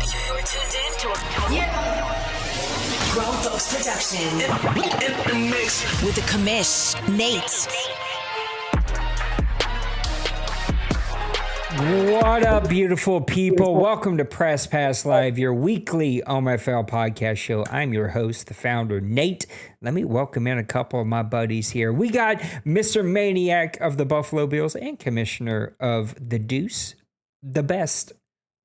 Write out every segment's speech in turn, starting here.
You're tuned in to Grown Folks Production. In the mix. With the commish, Nate. What up, beautiful people? Welcome to Press Pass Live, your weekly OMFL podcast show. I'm your host, the founder, Nate. Let me welcome in a couple of my buddies here. We got Mr. Maniac of the Buffalo Bills and Commissioner of the Deuce, the best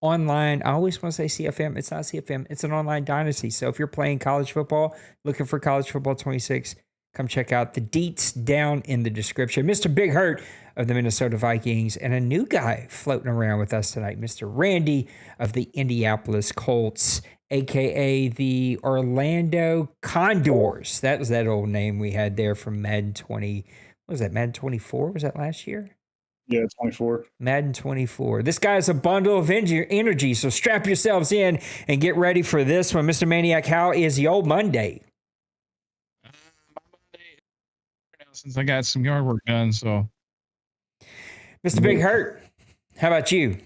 online. I always want to say CFM. It's not CFM. It's an online dynasty. So if you're playing college football, looking for College Football 26, come check out the deets down in the description. Mr. Big Hurt of the Minnesota Vikings, and a new guy floating around with us tonight, Mr. Randy of the Indianapolis Colts, a.k.a. the Orlando Condors. That was that old name we had there from Madden 20. What was that, Madden 24? Was that last year? Yeah, 24. Madden 24. This guy's a bundle of energy, so strap yourselves in and get ready for this one. Mr. Maniac, how is the old Monday? Since I got some yard work done, so. Mr. Big Hurt, how about you?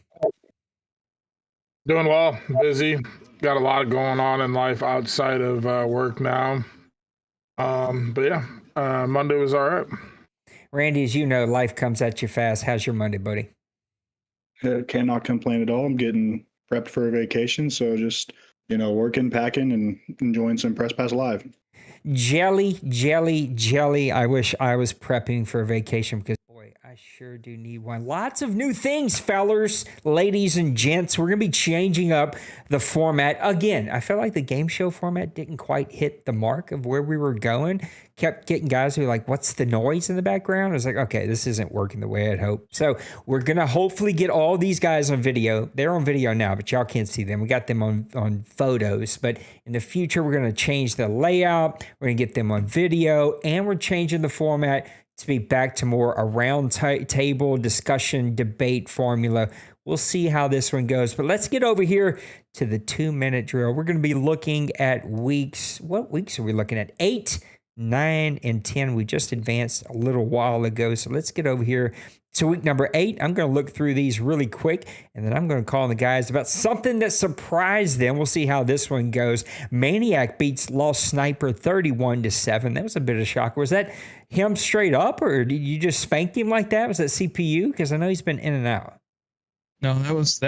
Doing well, busy. Got a lot going on in life outside of work now. But yeah, Monday was all right. Randy, as you know, life comes at you fast. How's your Monday, buddy? Cannot complain at all. I'm getting prepped for a vacation, so just, working, packing, and enjoying some Press Pass Live. Jelly. I wish I was prepping for a vacation because, boy, I sure do need one. Lots of new things, fellers, ladies, and gents. We're going to be changing up the format. Again, I felt like the game show format didn't quite hit the mark of where we were going. Kept getting guys who were like, what's the noise in the background? I was like, okay, this isn't working the way I'd hoped. So we're going to hopefully get all these guys on video. They're on video now, but y'all can't see them. We got them on photos. But in the future, we're going to change the layout. We're going to get them on video. And we're changing the format to be back to more a round table discussion, debate formula. We'll see how this one goes. But let's get over here to the 2-minute drill. We're going to be looking at weeks. What weeks are we looking at? 8, 9, and 10. We just advanced a little while ago. So let's get over here to week number 8. I'm going to look through these really quick, and then I'm going to call the guys about something that surprised them. We'll see how this one goes. Maniac beats Lost Sniper 31-7. That was a bit of a shock. Was that him straight up, or did you just spank him like that? Was that CPU? Because I know he's been in and out. No, that was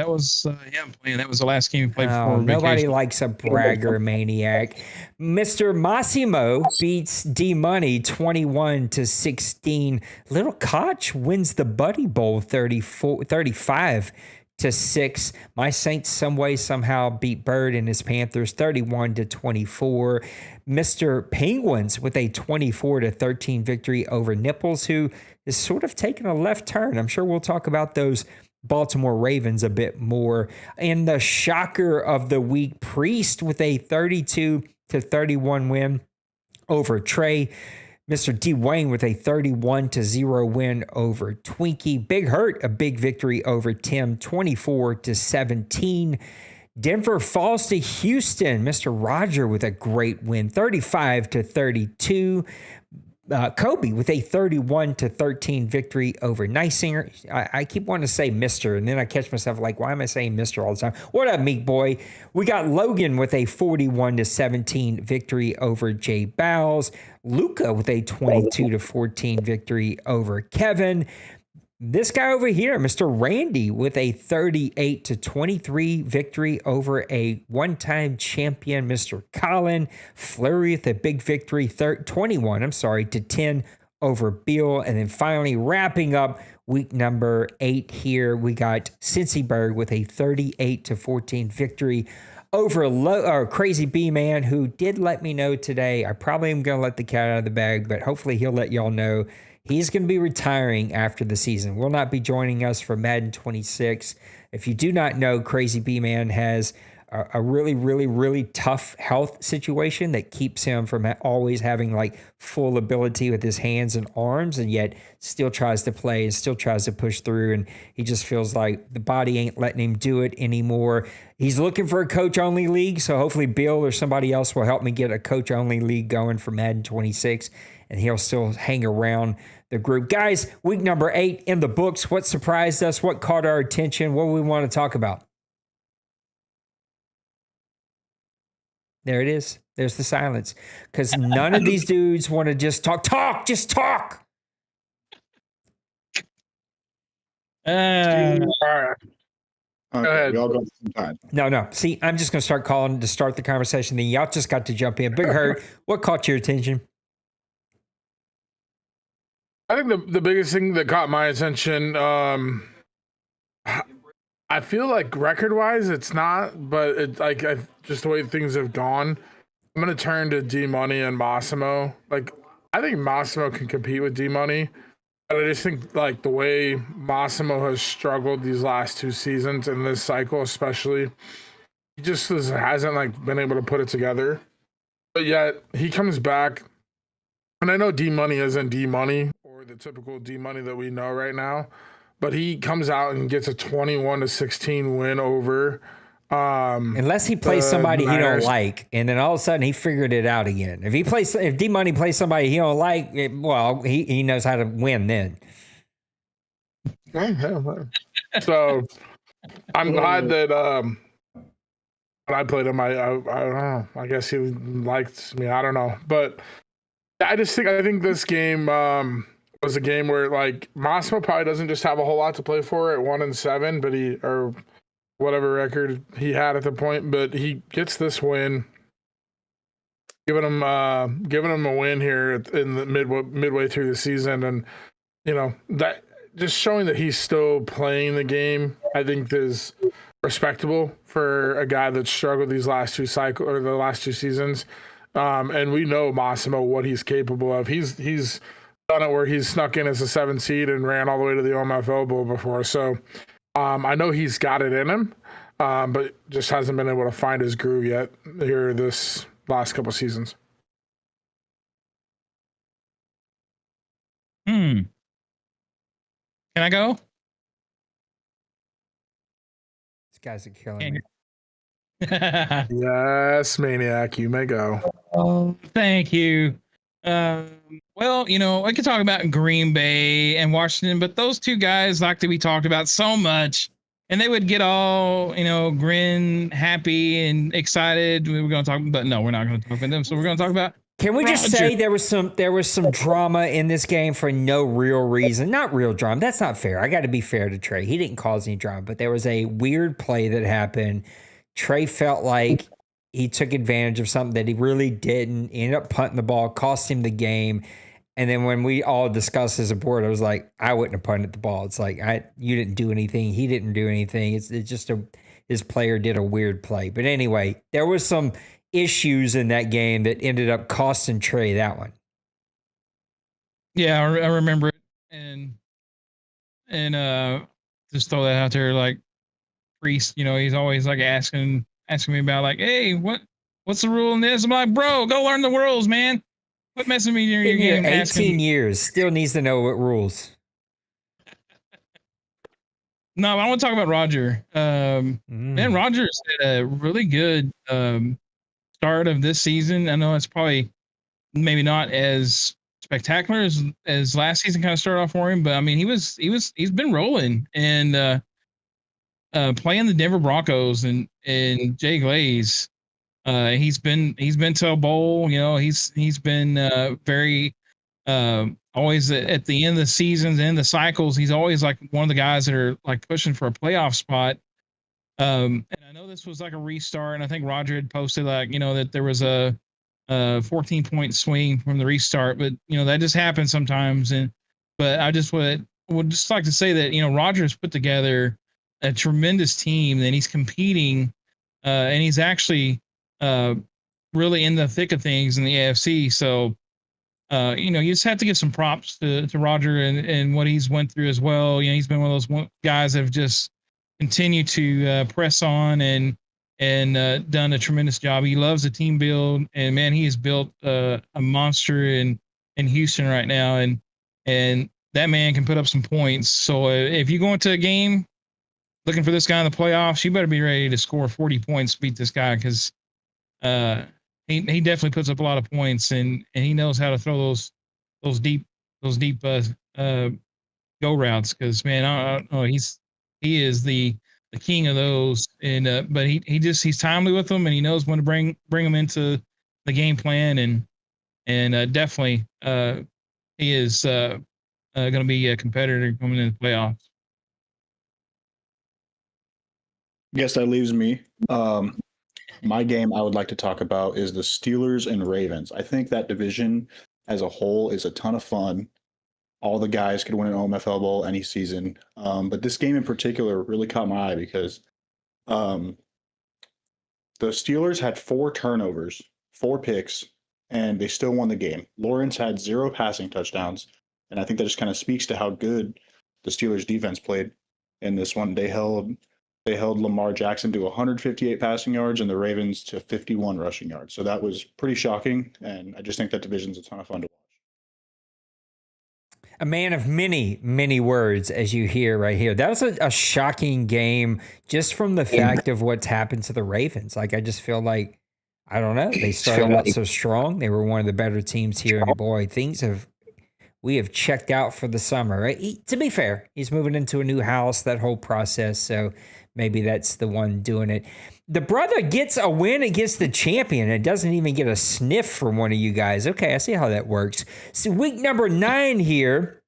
him playing. That was the last game he played before nobody vacation. likes a bragger, Maniac. Mr. Massimo beats D-Money 21-16. Little Koch wins the Buddy Bowl 35-6. My Saints some way somehow beat Bird and his Panthers 31-24. Mr. Penguins with a 24-13 victory over Nipples, who is sort of taking a left turn. I'm sure we'll talk about those Baltimore Ravens a bit more. And the shocker of the week, Priest with a 32-31 win over Trey. Mr. Dwayne with a 31-0 win over Twinkie. Big Hurt, a big victory over Tim, 24-17. Denver falls to Houston. Mr. Roger with a great win, 35-32. Kobe with a 31-13 victory over Neisinger. I keep wanting to say Mr., and then I catch myself like, why am I saying Mr. all the time? What up, Meek Boy? We got Logan with a 41-17 victory over Jay Bowles. Luca with a 22-14 victory over Kevin. This guy over here, Mr. Randy, with a 38-23 victory over a one-time champion, Mr. Colin. Fleury with a big victory, 21-10 over Bill. And then finally wrapping up week number 8 here, we got Cincy Berg with a 38-14 victory over Crazy B-Man, who did let me know today. I probably am going to let the cat out of the bag, but hopefully he'll let y'all know he's going to be retiring after the season. Will not be joining us for Madden 26. If you do not know, Crazy B-Man has a really, really, really tough health situation that keeps him from always having like full ability with his hands and arms, and yet still tries to play and still tries to push through. And he just feels like the body ain't letting him do it anymore. He's looking for a coach-only league, so hopefully Bill or somebody else will help me get a coach-only league going for Madden 26, and he'll still hang around the group. Guys, week number 8 in the books. What surprised us? What caught our attention? What do we want to talk about? There it is. There's the silence. Because none of these dudes want to just talk, just talk. All right. Okay, ahead. we all go sometime. No. See, I'm just going to start calling to start the conversation. Then y'all just got to jump in. Big Hurt, what caught your attention? I think the biggest thing that caught my attention, I feel like record wise it's not, but it's like just the way things have gone. I'm gonna turn to D Money and Massimo. Like I think Massimo can compete with D Money, but I just think like the way Massimo has struggled these last 2 seasons in this cycle, especially, he just hasn't like been able to put it together. But yet he comes back, and I know D Money isn't D Money or the typical D Money that we know right now, but he comes out and gets a 21-16 win over. Unless he plays somebody he don't like, and then all of a sudden he figured it out again. If D Money plays somebody he don't like, he knows how to win then. So I'm glad that when I played him, I don't know. I guess he liked me. I don't know, but I think this game was a game where like Massimo probably doesn't just have a whole lot to play for at 1-7, but or whatever record he had at the point, but he gets this win, giving him a win here in the midway through the season, and that just showing that he's still playing the game, I think is respectable for a guy that struggled these last 2 the last 2 seasons. And we know Massimo what he's capable of. He's done it where he's snuck in as a 7 seed and ran all the way to the OMFL Bowl before. So I know he's got it in him, but just hasn't been able to find his groove yet here this last couple seasons. Can I go? These guys are killing me. Yes, Maniac, you may go. Oh, thank you. Well, I could talk about Green Bay and Washington, but those 2 guys like to be talked about so much, and they would get all, grin, happy, and excited. We were going to talk, but no, we're not going to talk about them. So we're going to talk about. Can we just say there was some drama in this game for no real reason? Not real drama. That's not fair. I got to be fair to Trey. He didn't cause any drama, but there was a weird play that happened. Trey felt like he took advantage of something that he really didn't. He ended up punting the ball, cost him the game. And then when we all discussed as a board, I was like, I wouldn't have punted the ball. It's like, you didn't do anything. He didn't do anything. It's just his player did a weird play. But anyway, there was some issues in that game that ended up costing Trey that one. Yeah, I remember it. And just throw that out there, like, Priest, he's always like asking me about like, hey, what's the rule in this? I'm like, bro, go learn the rules, man. Quit messing with me during your game. 18 years, still needs to know what rules. No, I want to talk about Roger. Man, Roger's had a really good start of this season. I know it's probably maybe not as spectacular as last season kind of started off for him, but I mean, he's been rolling and playing the Denver Broncos and Jay Glaze. He's been to a bowl. He's been very always at the end of the seasons and the cycles. He's always like one of the guys that are like pushing for a playoff spot. And I know this was like a restart, and I think Roger had posted like that there was a 14-point swing from the restart, but that just happens sometimes. But I just would just like to say that Roger's put together a tremendous team, and he's competing, and he's actually really in the thick of things in the AFC. So, you just have to give some props to Roger and what he's went through as well. He's been one of those guys that have just continued to press on and done a tremendous job. He loves the team build, and man, he has built a monster in Houston right now, and that man can put up some points. So if you go into a game looking for this guy in the playoffs, you better be ready to score 40 points to beat this guy, because he definitely puts up a lot of points, and he knows how to throw those deep go routes. Because man, I don't know, he is the the king of those. And but he's timely with them, and he knows when to bring them into the game plan, and definitely he is going to be a competitor coming in the playoffs. I guess that leaves me. My game I would like to talk about is the Steelers and Ravens. I think that division as a whole is a ton of fun. All the guys could win an OMFL Bowl any season. But this game in particular really caught my eye because the Steelers had 4 turnovers, 4 picks, and they still won the game. Lawrence had 0 passing touchdowns. And I think that just kind of speaks to how good the Steelers defense played in this one. They held Lamar Jackson to 158 passing yards and the Ravens to 51 rushing yards. So that was pretty shocking. And I just think that division's a ton of fun to watch. A man of many, many words, as you hear right here. That was a shocking game just from the fact of what's happened to the Ravens. Like, I just feel like, I don't know, they started out so strong. They were one of the better teams here. And boy, we have checked out for the summer. Right? To be fair, he's moving into a new house, that whole process. So maybe that's the one doing it. The brother gets a win against the champion and doesn't even get a sniff from one of you guys. Okay, I see how that works. So week number 9 here,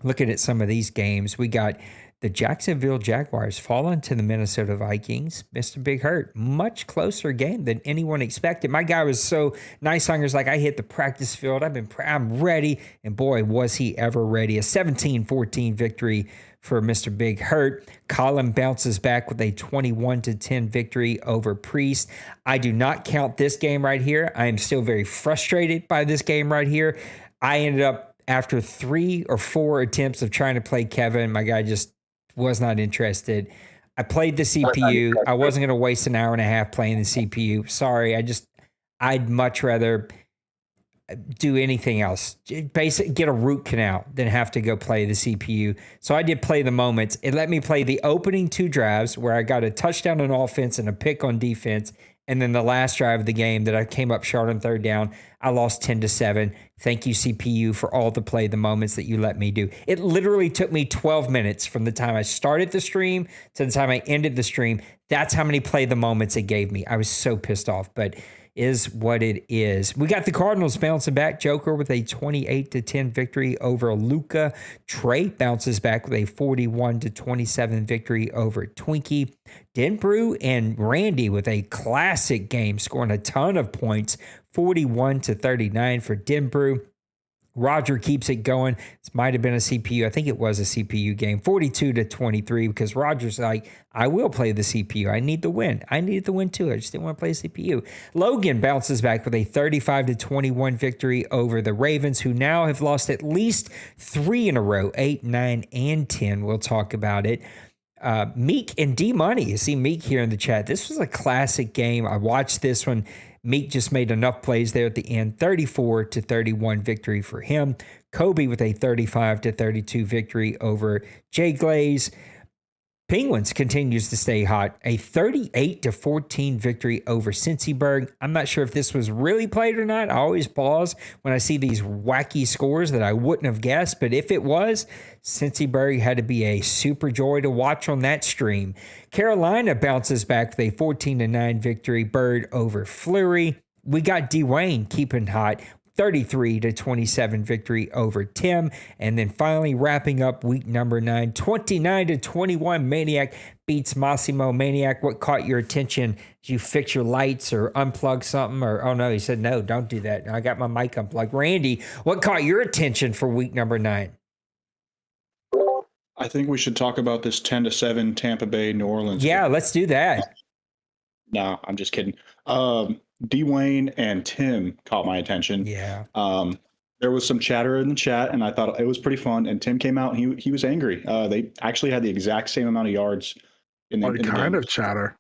looking at some of these games, we got the Jacksonville Jaguars falling to the Minnesota Vikings. Mr. Big Hurt, much closer game than anyone expected. My guy was so nice on. Like, I hit the practice field. I'm ready. And boy, was he ever ready. A 17-14 victory for Mr. Big Hurt. Colin bounces back with a 21-10 victory over Priest. I do not count this game right here. I am still very frustrated by this game right here. I ended up, after 3 or 4 attempts of trying to play Kevin, my guy just was not interested. I played the CPU. I wasn't going to waste an hour and a half playing the CPU. Sorry. I'd much rather do anything else. Basically, get a root canal than have to go play the CPU. So I did play the moments. It let me play the opening 2 drives where I got a touchdown on offense and a pick on defense. And then the last drive of the game that I came up short on 3rd down, I lost 10-7. Thank you, CPU, for all the play the moments that you let me do. It literally took me 12 minutes from the time I started the stream to the time I ended the stream. That's how many play the moments it gave me. I was so pissed off, but is what it is. We got the Cardinals bouncing back. Joker with a 28-10 victory over Luca. Trey bounces back with a 41-27 victory over Twinkie. Denbrew and Randy with a classic game, scoring a ton of points. 41-39 for Denbrew. Roger keeps it going. This might have been a CPU. I think it was a CPU game. 42-23 because Roger's like, I will play the CPU. I need the win. I needed the win too. I just didn't want to play CPU. Logan bounces back with a 35-21 victory over the Ravens, who now have lost at least 3 in a row, 8, 9, and 10. We'll talk about it. Meek and D-Money. You see Meek here in the chat. This was a classic game. I watched this one. Meek just made enough plays there at the end. 34-31 victory for him. Kobe with a 35-32 victory over Jay Glaze. Penguins continues to stay hot. A 38-14 victory over Cincyberg. I'm not sure if this was really played or not. I always pause when I see these wacky scores that I wouldn't have guessed. But if it was, Cincyberg had to be a super joy to watch on that stream. Carolina bounces back with a 14-9 victory. Bird over Fleury. We got Dwayne keeping hot. 33-27 victory over Tim. And then finally wrapping up week number 9, 29-21 Maniac beats Massimo. Maniac, what caught your attention? Did you fix your lights or unplug something? Or, oh no, he said, no, don't do that. I got my mic unplugged. Randy, what caught your attention for week number 9? I think we should talk about this 10-7 Tampa Bay, New Orleans. Yeah, game. Let's do that. No, I'm just kidding. Dwayne and Tim caught my attention. Yeah. There was some chatter in the chat, and I thought it was pretty fun. And Tim came out, and he was angry. They actually had the exact same amount of yards in the kind game. of chatter.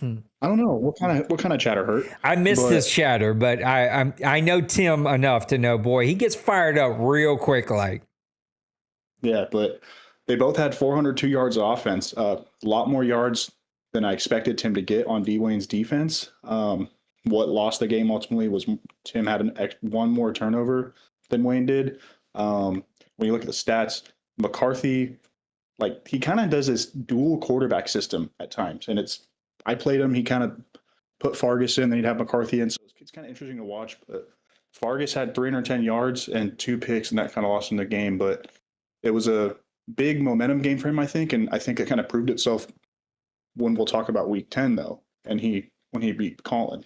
I don't know what kind of chatter hurt. I missed this chatter, but I know Tim enough to know, boy, he gets fired up real quick. Like, yeah, but they both had 402 yards of offense. A lot more yards than I expected Tim to get on Dwayne's defense. What lost the game ultimately was Tim had one more turnover than Wayne did. When you look at the stats, McCarthy like he kind of does this dual quarterback system at times. And I played him. He kind of put Fargus in, then he'd have McCarthy in. So it's kind of interesting to watch. But Fargus had 310 yards and 2 picks, and that kind of lost him the game. But it was a big momentum game for him, I think. And I think it kind of proved itself when we'll talk about week 10, though, and when he beat Colin.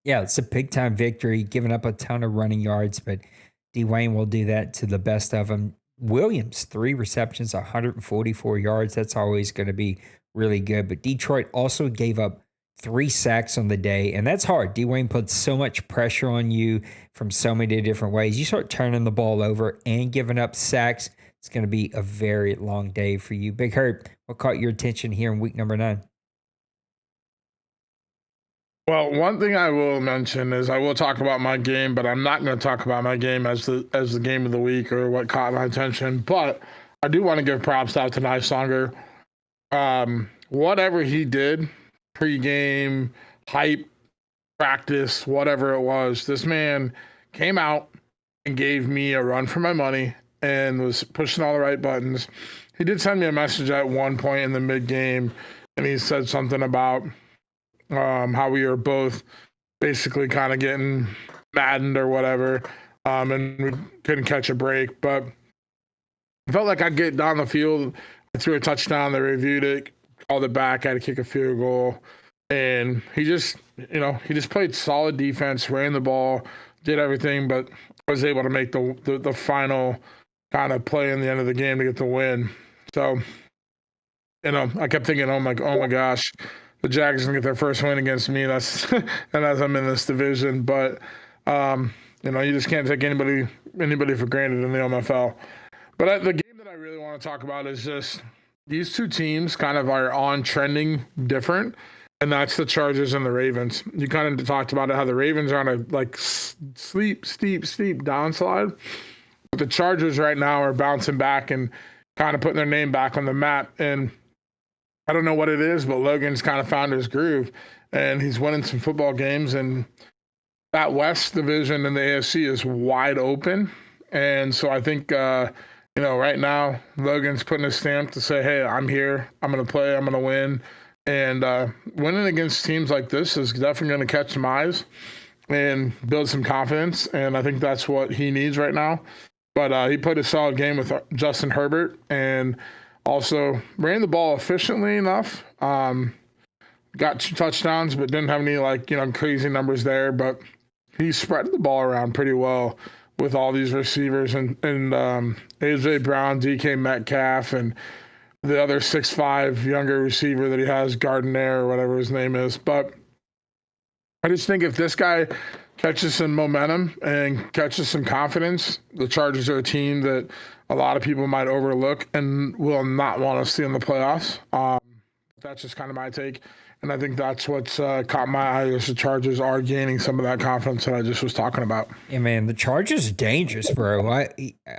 Yeah, it's a big time victory, giving up a ton of running yards, but Dwayne will do that to the best of them. Williams, 3 receptions, 144 yards. That's always going to be really good. But Detroit also gave up 3 sacks on the day, and that's hard. Dwayne puts so much pressure on you from so many different ways. You start turning the ball over and giving up sacks, it's going to be a very long day for you. Big Hurt, what caught your attention here in week number 9? Well, one thing I will mention is I will talk about my game, but I'm not going to talk about my game as the game of the week or what caught my attention. But I do want to give props out to Nysonger. Whatever he did, pregame, hype, practice, whatever it was, this man came out and gave me a run for my money and was pushing all the right buttons. He did send me a message at one point in the mid-game, and he said something about how we were both basically kind of getting maddened or whatever, and we couldn't catch a break. But I felt like I'd get down the field. I threw a touchdown. They reviewed it, called it back. I had to kick a field goal. And he just played solid defense, ran the ball, did everything, but was able to make the final kind of play in the end of the game to get the win. So, I kept thinking, oh my gosh, the Jags are gonna get their first win against me. That's and as I'm in this division, but you just can't take anybody for granted in the OMFL. But the game that I really want to talk about is just these two teams kind of are on trending different, and that's the Chargers and the Ravens. You kind of talked about it, how the Ravens are on a steep downslide, but the Chargers right now are bouncing back and kind of putting their name back on the map. And I don't know what it is, but Logan's kind of found his groove, and he's winning some football games. And that West division in the AFC is wide open. And so I think, right now, Logan's putting his stamp to say, hey, I'm here. I'm going to play. I'm going to win. And winning against teams like this is definitely going to catch some eyes and build some confidence. And I think that's what he needs right now. But he played a solid game with Justin Herbert and also ran the ball efficiently enough. Got 2 touchdowns, but didn't have any crazy numbers there. But he spread the ball around pretty well with all these receivers and AJ Brown, DK Metcalf, and the other 6'5" younger receiver that he has, Gardner or whatever his name is. But I just think if this guy catches some momentum and catches some confidence, the Chargers are a team that a lot of people might overlook and will not want to see in the playoffs. That's just kind of my take. And I think that's what's caught my eye is the Chargers are gaining some of that confidence that I just was talking about. Yeah, man, the Chargers are dangerous, bro.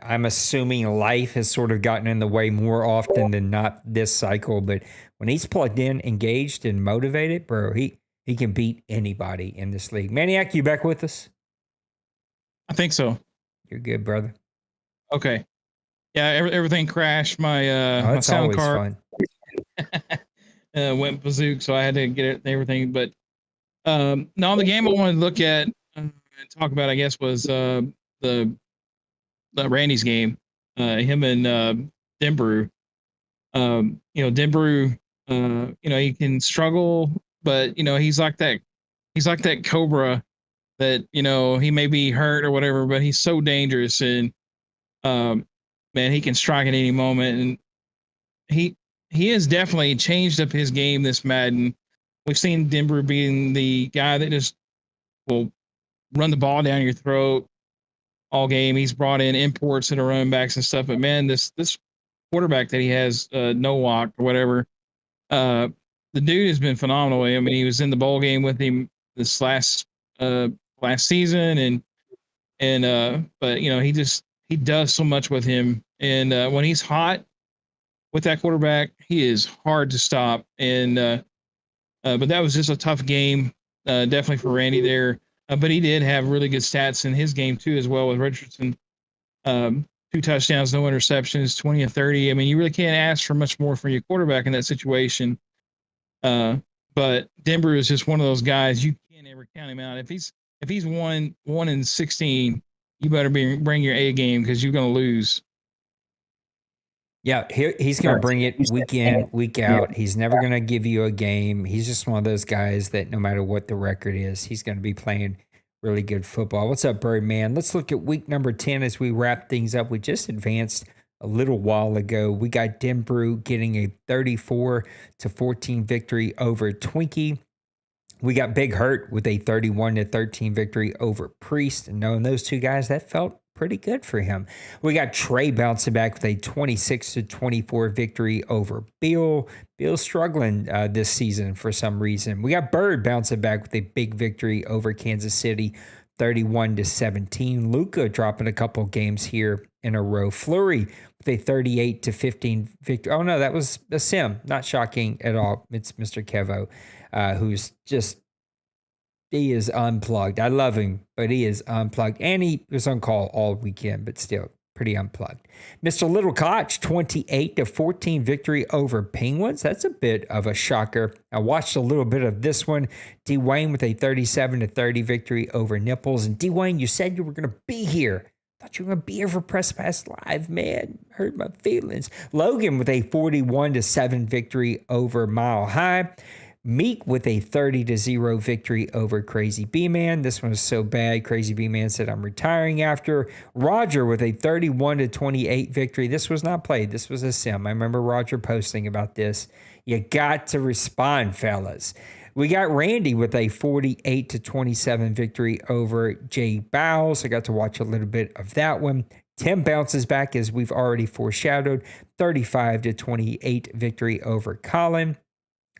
I'm assuming life has sort of gotten in the way more often than not this cycle. But when he's plugged in, engaged, and motivated, bro, he can beat anybody in this league. Maniac, you back with us? I think so. You're good, brother. Okay. Yeah, everything crashed. My sound card went bazooka, so I had to get it and everything. But no, the game I wanted to look at and talk about, I guess, was the Randy's game. Him and Denbrew. Denbrew. He can struggle, but he's like that. He's like that cobra that he may be hurt or whatever, but he's so dangerous and man, he can strike at any moment, and he has definitely changed up his game this Madden. We've seen Denver being the guy that just will run the ball down your throat all game. He's brought in imports and running backs and stuff, but man, this quarterback that he has, Nowak or whatever, the dude has been phenomenal. I mean, he was in the bowl game with him this last season, but he does so much with him, and when he's hot with that quarterback, he is hard to stop. And but that was just a tough game, definitely for Randy there. But he did have really good stats in his game too, as well, with Richardson. 2 touchdowns, no interceptions, 20 and 30. I mean, you really can't ask for much more from your quarterback in that situation. But Denver is just one of those guys you can't ever count him out. If he's 1-16, you better bring your A game because you're going to lose. Yeah, he's going to bring it week in, week out. He's never going to give you a game. He's just one of those guys that no matter what the record is, he's going to be playing really good football. What's up, Birdman? Let's look at week number 10 as we wrap things up. We just advanced a little while ago. We got Denver getting a 34-14 victory over Twinkie. We got Big Hurt with a 31-13 victory over Priest. And knowing those two guys, that felt pretty good for him. We got Trey bouncing back with a 26-24 victory over Bill. Bill's struggling this season for some reason. We got Bird bouncing back with a big victory over Kansas City, 31-17. Luka dropping a couple games here in a row. Fleury with a 38-15 victory. Oh no, that was a sim. Not shocking at all. It's Mr. Kevo, who's just, he is unplugged. I love him, but he is unplugged. And he was on call all weekend, but still pretty unplugged. Mr. Little Koch, 28-14 victory over Penguins. That's a bit of a shocker. I watched a little bit of this one. D. Wayne with a 37-30 victory over Nipples. And D. Wayne, you said you were going to be here. Thought you were going to be here for Press Pass Live, man. Hurt my feelings. Logan with a 41-7 victory over Mile High. Meek with a 30-0 victory over Crazy B-Man. This one was so bad. Crazy B-Man said, I'm retiring after. Roger with a 31-28 victory. This was not played. This was a sim. I remember Roger posting about this. You got to respond, fellas. We got Randy with a 48-27 victory over Jay Bowles. I got to watch a little bit of that one. Tim bounces back, as we've already foreshadowed. 35-28 victory over Colin.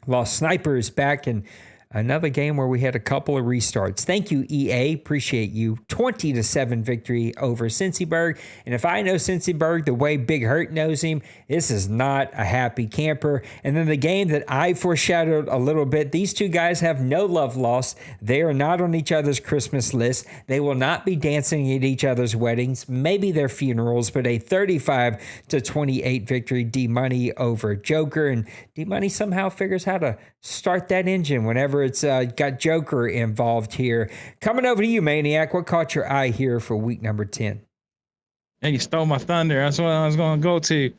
Lost Sniper is back in another game where we had a couple of restarts. Thank you, EA. Appreciate you. 20-7 victory over Cincyberg. And if I know Cincyberg the way Big Hurt knows him, this is not a happy camper. And then the game that I foreshadowed a little bit, these two guys have no love lost. They are not on each other's Christmas list. They will not be dancing at each other's weddings, maybe their funerals, but a 35-28 victory, D-Money over Joker. And D-Money somehow figures how to start that engine whenever it's got Joker involved here. Coming over to you, Maniac. What caught your eye here for week number 10? And you stole my thunder. That's what I was going to go to.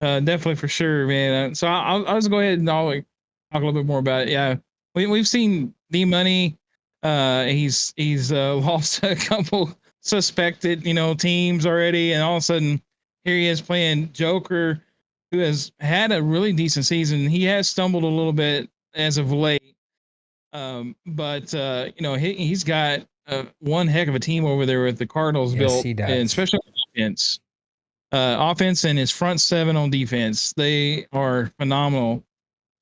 Definitely for sure, man. So I'll just go ahead and I'll talk a little bit more about it. Yeah, we've seen D-Money. He's lost a couple suspected, teams already, and all of a sudden here he is playing Joker, who has had a really decent season. He has stumbled a little bit as of late. But he's got one heck of a team over there with the Cardinals built, he does. and especially offense. Offense and his front seven on defense, they are phenomenal.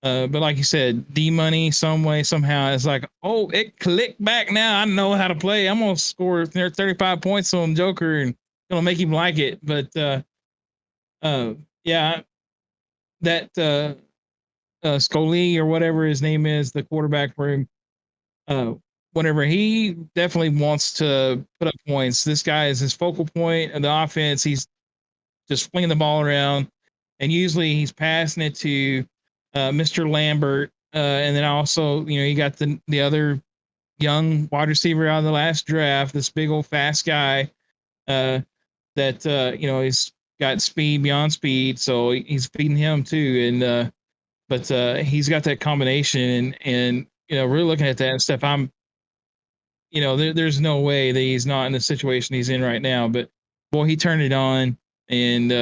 But like you said, D-Money some way, somehow, it's like, oh, it clicked back now. I know how to play. I'm going to score 35 points on Joker and going to make him like it. But that Scully or whatever his name is, the quarterback for him, whenever he definitely wants to put up points, this guy is his focal point of the offense. He's just flinging the ball around, and usually he's passing it to Mr. Lambert, and then also, you got the other young wide receiver out of the last draft, this big old fast guy that he's got speed beyond speed, so he's feeding him too, and but he's got that combination, and really looking at that and stuff, I'm there's no way that he's not in the situation he's in right now. But boy, he turned it on, and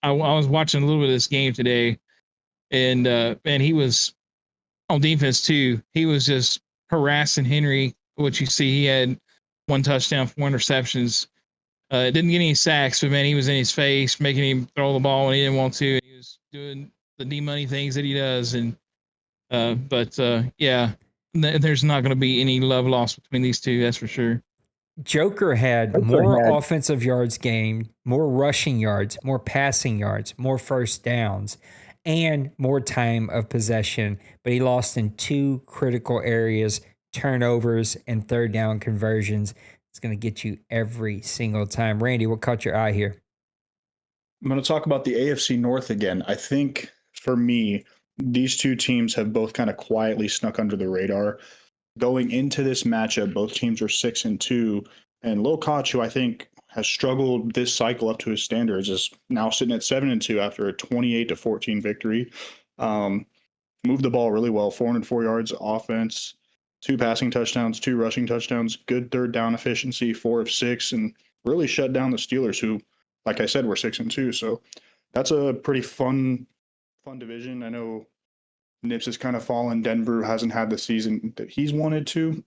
I was watching a little bit of this game today, and he was on defense too. He was just harassing Henry. What you see, he had 1 touchdown, 4 interceptions. Didn't get any sacks, but man, he was in his face, making him throw the ball when he didn't want to. He was doing the D-Money things that he does, and there's not going to be any love lost between these two, that's for sure. Joker had more offensive yards gained, more rushing yards, more passing yards, more first downs, and more time of possession, but he lost in 2 critical areas: turnovers and third down conversions. It's going to get you every single time. Randy, what caught your eye here? I'm going to talk about the AFC North again. I think for me, these two teams have both kind of quietly snuck under the radar. Going into this matchup, both teams are 6-2, and Lil Koch, who I think has struggled this cycle up to his standards, is now sitting at 7-2 after a 28-14 victory. Moved the ball really well, 404 yards offense, 2 passing touchdowns, 2 rushing touchdowns, good third down efficiency, 4 of 6, and really shut down the Steelers, who, like I said, were 6-2. So that's a pretty fun division. I know Nips has kind of fallen. Denver hasn't had the season that he's wanted to,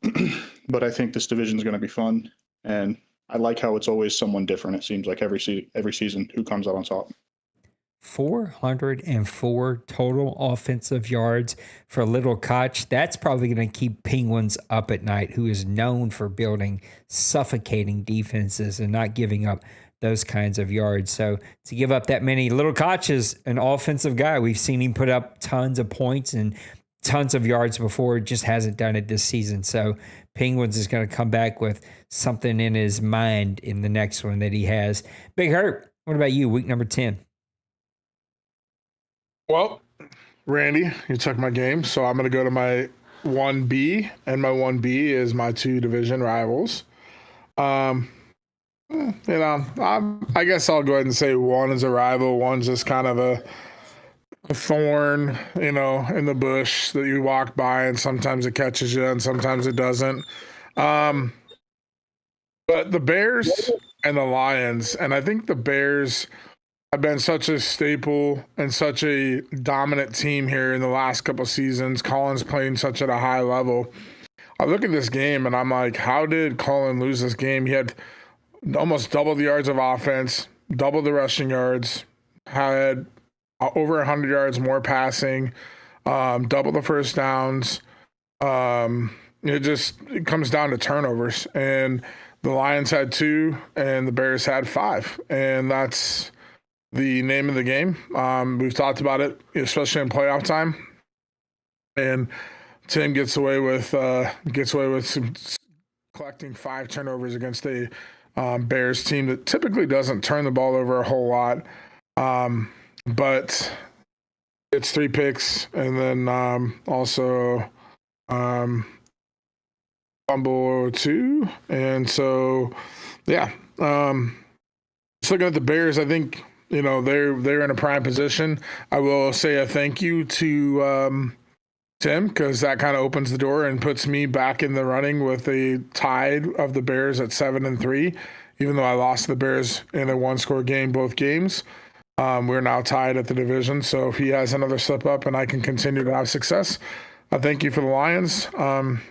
but I think this division is going to be fun. And I like how it's always someone different. It seems like every season who comes out on top. 404 total offensive yards for Little Koch. That's probably going to keep Penguins up at night, who is known for building suffocating defenses and not giving up those kinds of yards. So to give up that many, Little Koch is an offensive guy. We've seen him put up tons of points and tons of yards before, just hasn't done it this season. So Penguins is going to come back with something in his mind in the next one that he has. Big Hurt, what about you, week number 10? Well, Randy, you took my game, so I'm going to go to my 1B, and my 1B is my 2 division rivals. I guess I'll go ahead and say one is a rival, one's just kind of a thorn, in the bush that you walk by, and sometimes it catches you and sometimes it doesn't. But the Bears and the Lions, and I think the Bears have been such a staple and such a dominant team here in the last couple of seasons. Colin's playing such at a high level. I look at this game and I'm like, how did Colin lose this game? He had almost double the yards of offense, double the rushing yards, had over 100 yards more passing, double the first downs. It comes down to turnovers. And the Lions had 2 and the Bears had 5. And that's the name of the game. We've talked about it, especially in playoff time. And Tim gets away with collecting 5 turnovers against a Bears team that typically doesn't turn the ball over a whole lot. But it's 3 picks, and then also fumble 2. And so, yeah. Just looking at the Bears, I think they're in a prime position. I will say a thank you to Tim, because that kind of opens the door and puts me back in the running with a tie of the Bears at 7-3. Even though I lost the Bears in a 1-score game both games, we're now tied at the division. So if he has another slip up and I can continue to have success, I thank you for the Lions,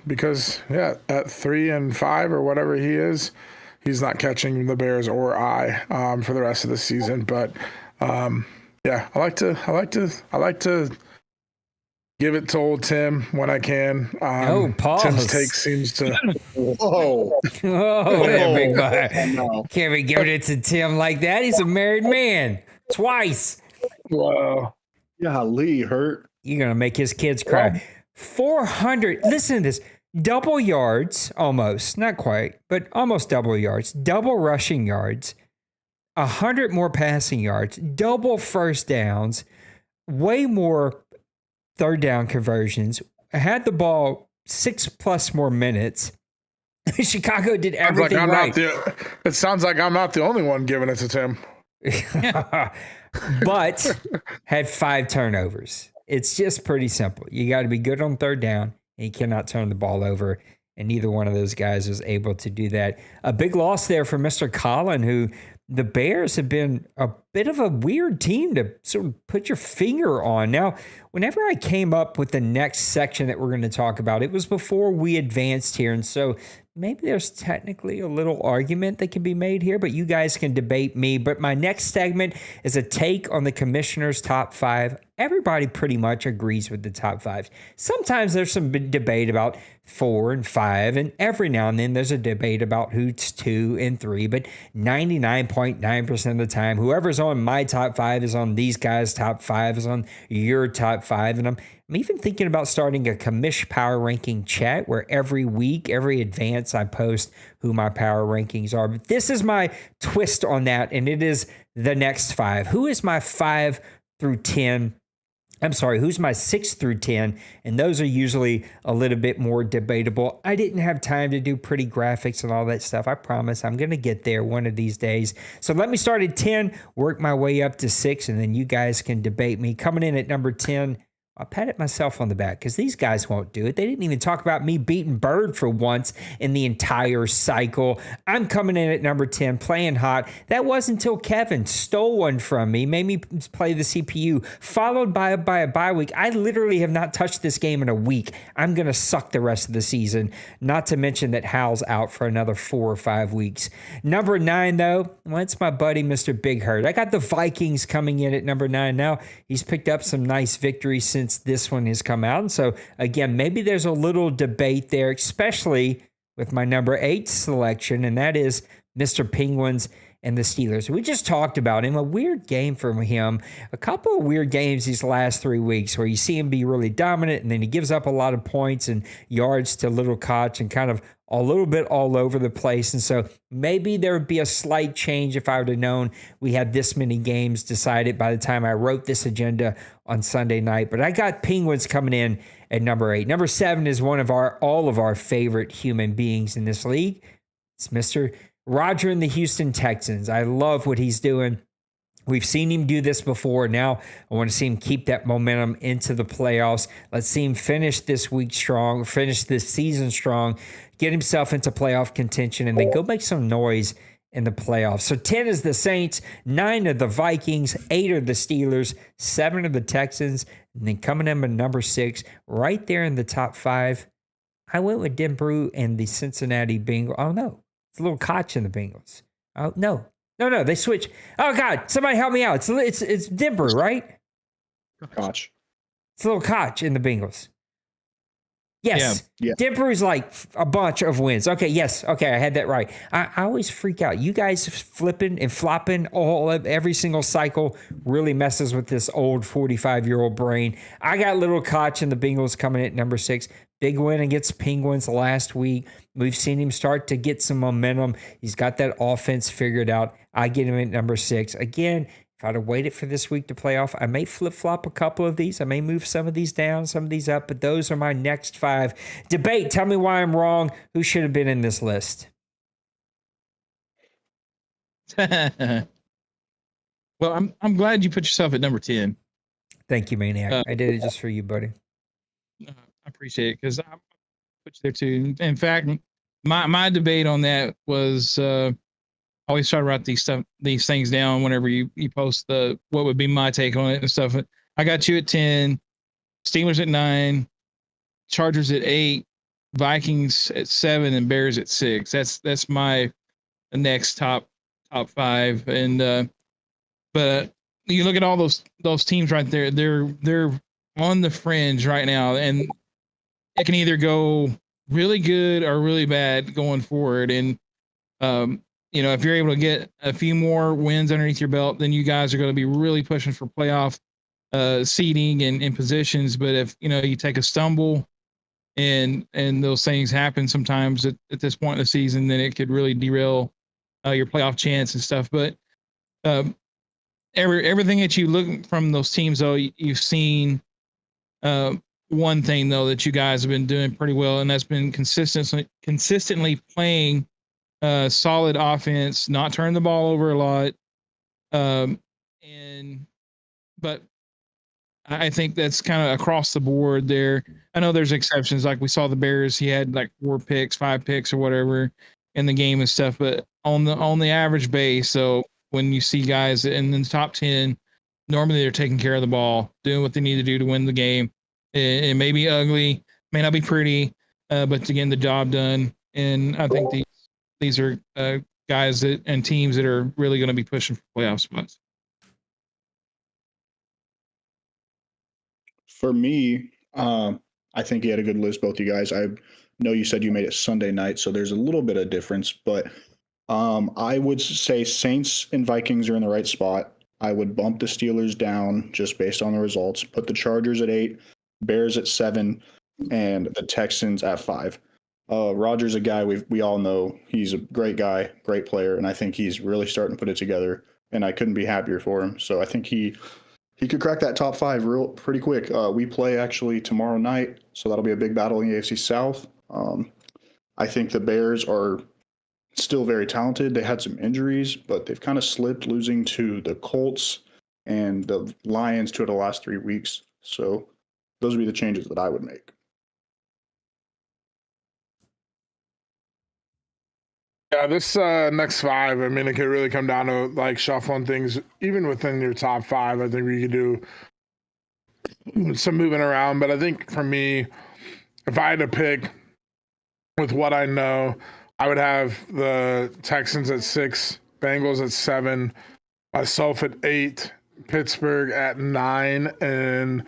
because at 3-5 or whatever he is, he's not catching the Bears or I for the rest of the season. But I like to give it to old Tim when I can. Pause. Tim's take seems to. Whoa! That big guy. No. Can't be giving it to Tim like that. He's a married man twice. Wow. Yeah, Lee hurt. You're gonna make his kids cry. 400. Listen to this. Double yards, almost, not quite, but almost double yards, double rushing yards, 100 more passing yards, double first downs, way more third down conversions, had the ball 6+ more minutes. Chicago did everything right. It sounds like I'm not the only one giving it to Tim. But had 5 turnovers. It's just pretty simple. You got to be good on third down. He cannot turn the ball over, and neither one of those guys was able to do that. A big loss there for Mr. Colin, who the Bears have been a bit of a weird team to sort of put your finger on. Now, whenever I came up with the next section that we're going to talk about, it was before we advanced here, and so maybe there's technically a little argument that can be made here, but you guys can debate me. But my next segment is a take on the commissioner's top 5 everybody pretty much agrees with the top 5. Sometimes there's some debate about 4 and 5, and every now and then there's a debate about who's 2 and 3, but 99.9% of the time, whoever's on my top 5 is on these guys' top 5, is on your top 5, and I'm even thinking about starting a commish power ranking chat where every week, every advance, I post who my power rankings are. But this is my twist on that, and it is the next 5. Who is my 5 through 10? I'm sorry, who's my 6 through 10? And those are usually a little bit more debatable. I didn't have time to do pretty graphics and all that stuff. I promise I'm going to get there one of these days. So let me start at 10, work my way up to 6, and then you guys can debate me. Coming in at number 10, I patted myself on the back because these guys won't do it. They didn't even talk about me beating Bird for once in the entire cycle. I'm coming in at number 10, playing hot. That wasn't until Kevin stole one from me, made me play the CPU, followed by a bye week. I literally have not touched this game in a week. I'm going to suck the rest of the season, not to mention that Hal's out for another 4 or 5 weeks. Number 9, though, well, it's my buddy, Mr. Big Hurt. I got the Vikings coming in at number 9 now. He's picked up some nice victories since this one has come out. And so again, maybe there's a little debate there, especially with my number 8 selection, and that is Mr. Penguins and the Steelers. We just talked about him. A weird game from him. A couple of weird games these last 3 weeks where you see him be really dominant and then he gives up a lot of points and yards to Little Koch and kind of a little bit all over the place. And so maybe there would be a slight change if I would have known we had this many games decided by the time I wrote this agenda on Sunday night. But I got Penguins coming in at number 8. Number 7 is one of all of our favorite human beings in this league. It's Mr. Roger and the Houston Texans. I love what he's doing. We've seen him do this before. Now I want to see him keep that momentum into the playoffs. Let's see him finish this week strong, finish this season strong, get himself into playoff contention, and then go make some noise in the playoffs. So 10 is the Saints, 9 are the Vikings, 8 are the Steelers, 7 are the Texans, and then coming in at number 6, right there in the top 5, I went with Denbrew and the Cincinnati Bengals. Oh, no. It's a Little Koch in the Bengals. Oh, no. No, they switch. Oh, God, somebody help me out. It's Denver, right? Koch. It's a Little Koch in the Bengals. Yes. Yeah. Denver's like a bunch of wins. Okay, yes. Okay, I had that right. I always freak out. You guys flipping and flopping every single cycle really messes with this old 45-year-old brain. I got Little Koch and the Bengals coming in at number 6. Big win against Penguins last week. We've seen him start to get some momentum. He's got that offense figured out. I get him at number 6. Again, if I'd have waited for this week to play off, I may flip-flop a couple of these. I may move some of these down, some of these up, but those are my next 5. Debate, tell me why I'm wrong. Who should have been in this list? Well, I'm glad you put yourself at number 10. Thank you, Maniac. I did it just for you, buddy. I appreciate it because I put you there too. In fact, my debate on that was I always try to write these things down whenever you post what would be my take on it and stuff. I got you at 10, Steelers at 9, Chargers at 8, Vikings at 7, and Bears at 6. That's my next top 5. And but you look at all those teams right there. They're on the fringe right now, and it can either go really good or really bad going forward. And if you're able to get a few more wins underneath your belt, then you guys are going to be really pushing for playoff seeding and positions. But if you take a stumble and those things happen sometimes at this point in the season, then it could really derail your playoff chance and stuff. But everything that you look from those teams, though, you've seen one thing though that you guys have been doing pretty well, and that's been consistently playing solid offense, not turning the ball over a lot. But I think that's kind of across the board there. I know there's exceptions, like we saw the Bears. He had like 4 picks, 5 picks or whatever in the game and stuff. But on the average base, so when you see guys in the top 10, normally they're taking care of the ball, doing what they need to do to win the game. It may be ugly, may not be pretty, but to get the job done. And I think these are guys and teams that are really going to be pushing for playoff spots. For me, I think he had a good list, both you guys. I know you said you made it Sunday night, so there's a little bit of difference, but I would say Saints and Vikings are in the right spot. I would bump the Steelers down just based on the results, put the Chargers at 8, Bears at 7, and the Texans at 5. Rodgers, a guy we all know. He's a great guy, great player, and I think he's really starting to put it together. And I couldn't be happier for him. So I think he could crack that top 5 pretty quick. We play actually tomorrow night, so that'll be a big battle in the AFC South. I think the Bears are still very talented. They had some injuries, but they've kind of slipped, losing to the Colts and the Lions 2 of the last 3 weeks. So those would be the changes that I would make. Yeah, this next 5, I mean, it could really come down to like shuffling things, even within your top 5. I think we could do some moving around, but I think for me, if I had to pick with what I know, I would have the Texans at 6, Bengals at 7, myself at 8, Pittsburgh at 9, and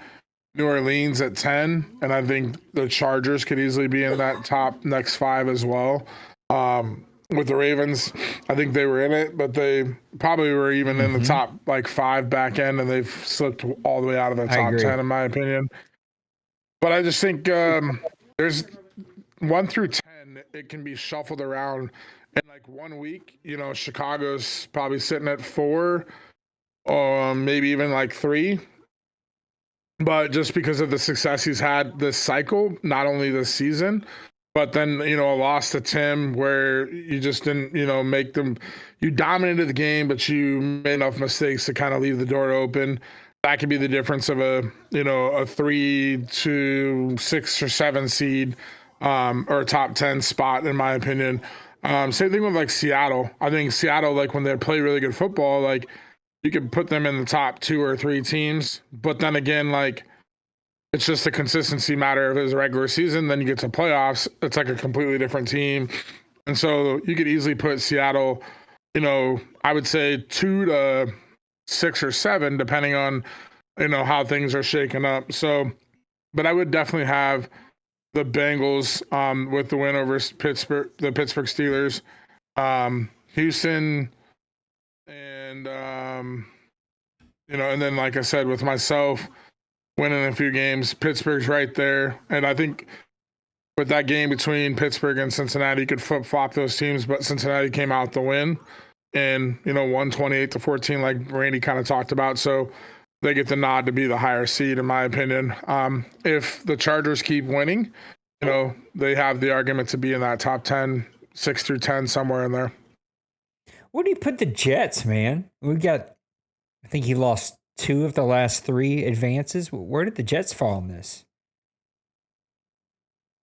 New Orleans at 10. And I think the Chargers could easily be in that top next 5 as well. With the Ravens, I think they were in it, but they probably were even in the top like 5 back end, and they've slipped all the way out of the top 10, in my opinion. But I just think there's 1 through 10, it can be shuffled around in like 1 week. You know, Chicago's probably sitting at 4, maybe even like 3. But just because of the success he's had this cycle, not only this season, but then, you know, a loss to Tim where you just didn't, you know, make them, you dominated the game, but you made enough mistakes to kind of leave the door open. That could be the difference of a, you know, a 3 to 6 or 7 seed or a top 10 spot, in my opinion. Same thing with like Seattle. I think Seattle, like when they play really good football, like you could put them in the top 2 or 3 teams. But then again, like, it's just a consistency matter. If it's a regular season, then you get to playoffs, it's like a completely different team. And so you could easily put Seattle, you know, I would say 2 to 6 or 7, depending on, you know, how things are shaking up. So, but I would definitely have the Bengals with the win over Pittsburgh, the Pittsburgh Steelers, Houston, and, you know, and then, like I said, with myself, winning a few games, Pittsburgh's right there. And I think with that game between Pittsburgh and Cincinnati, you could flip-flop those teams, but Cincinnati came out the win and, you know, 128-14, like Randy kind of talked about. So they get the nod to be the higher seed, in my opinion. If the Chargers keep winning, you know, they have the argument to be in that top 10, 6 through 10, somewhere in there. Where do you put the Jets, man? I think he lost 2 of the last 3 advances. Where did the Jets fall in this?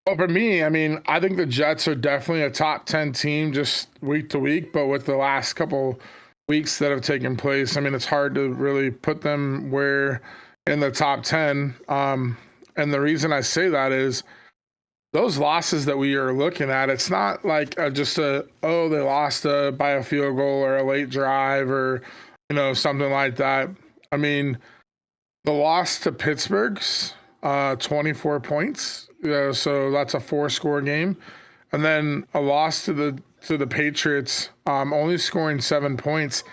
Well, for me, I mean, I think the Jets are definitely a top 10 team just week to week, but with the last couple weeks that have taken place, I mean, it's hard to really put them where in the top 10. And the reason I say that is those losses that we are looking at, it's not like they lost by a field goal or a late drive or, you know, something like that. I mean, the loss to Pittsburgh's 24 points, so that's a 4-score game, and then a loss to the Patriots, only scoring 7 points.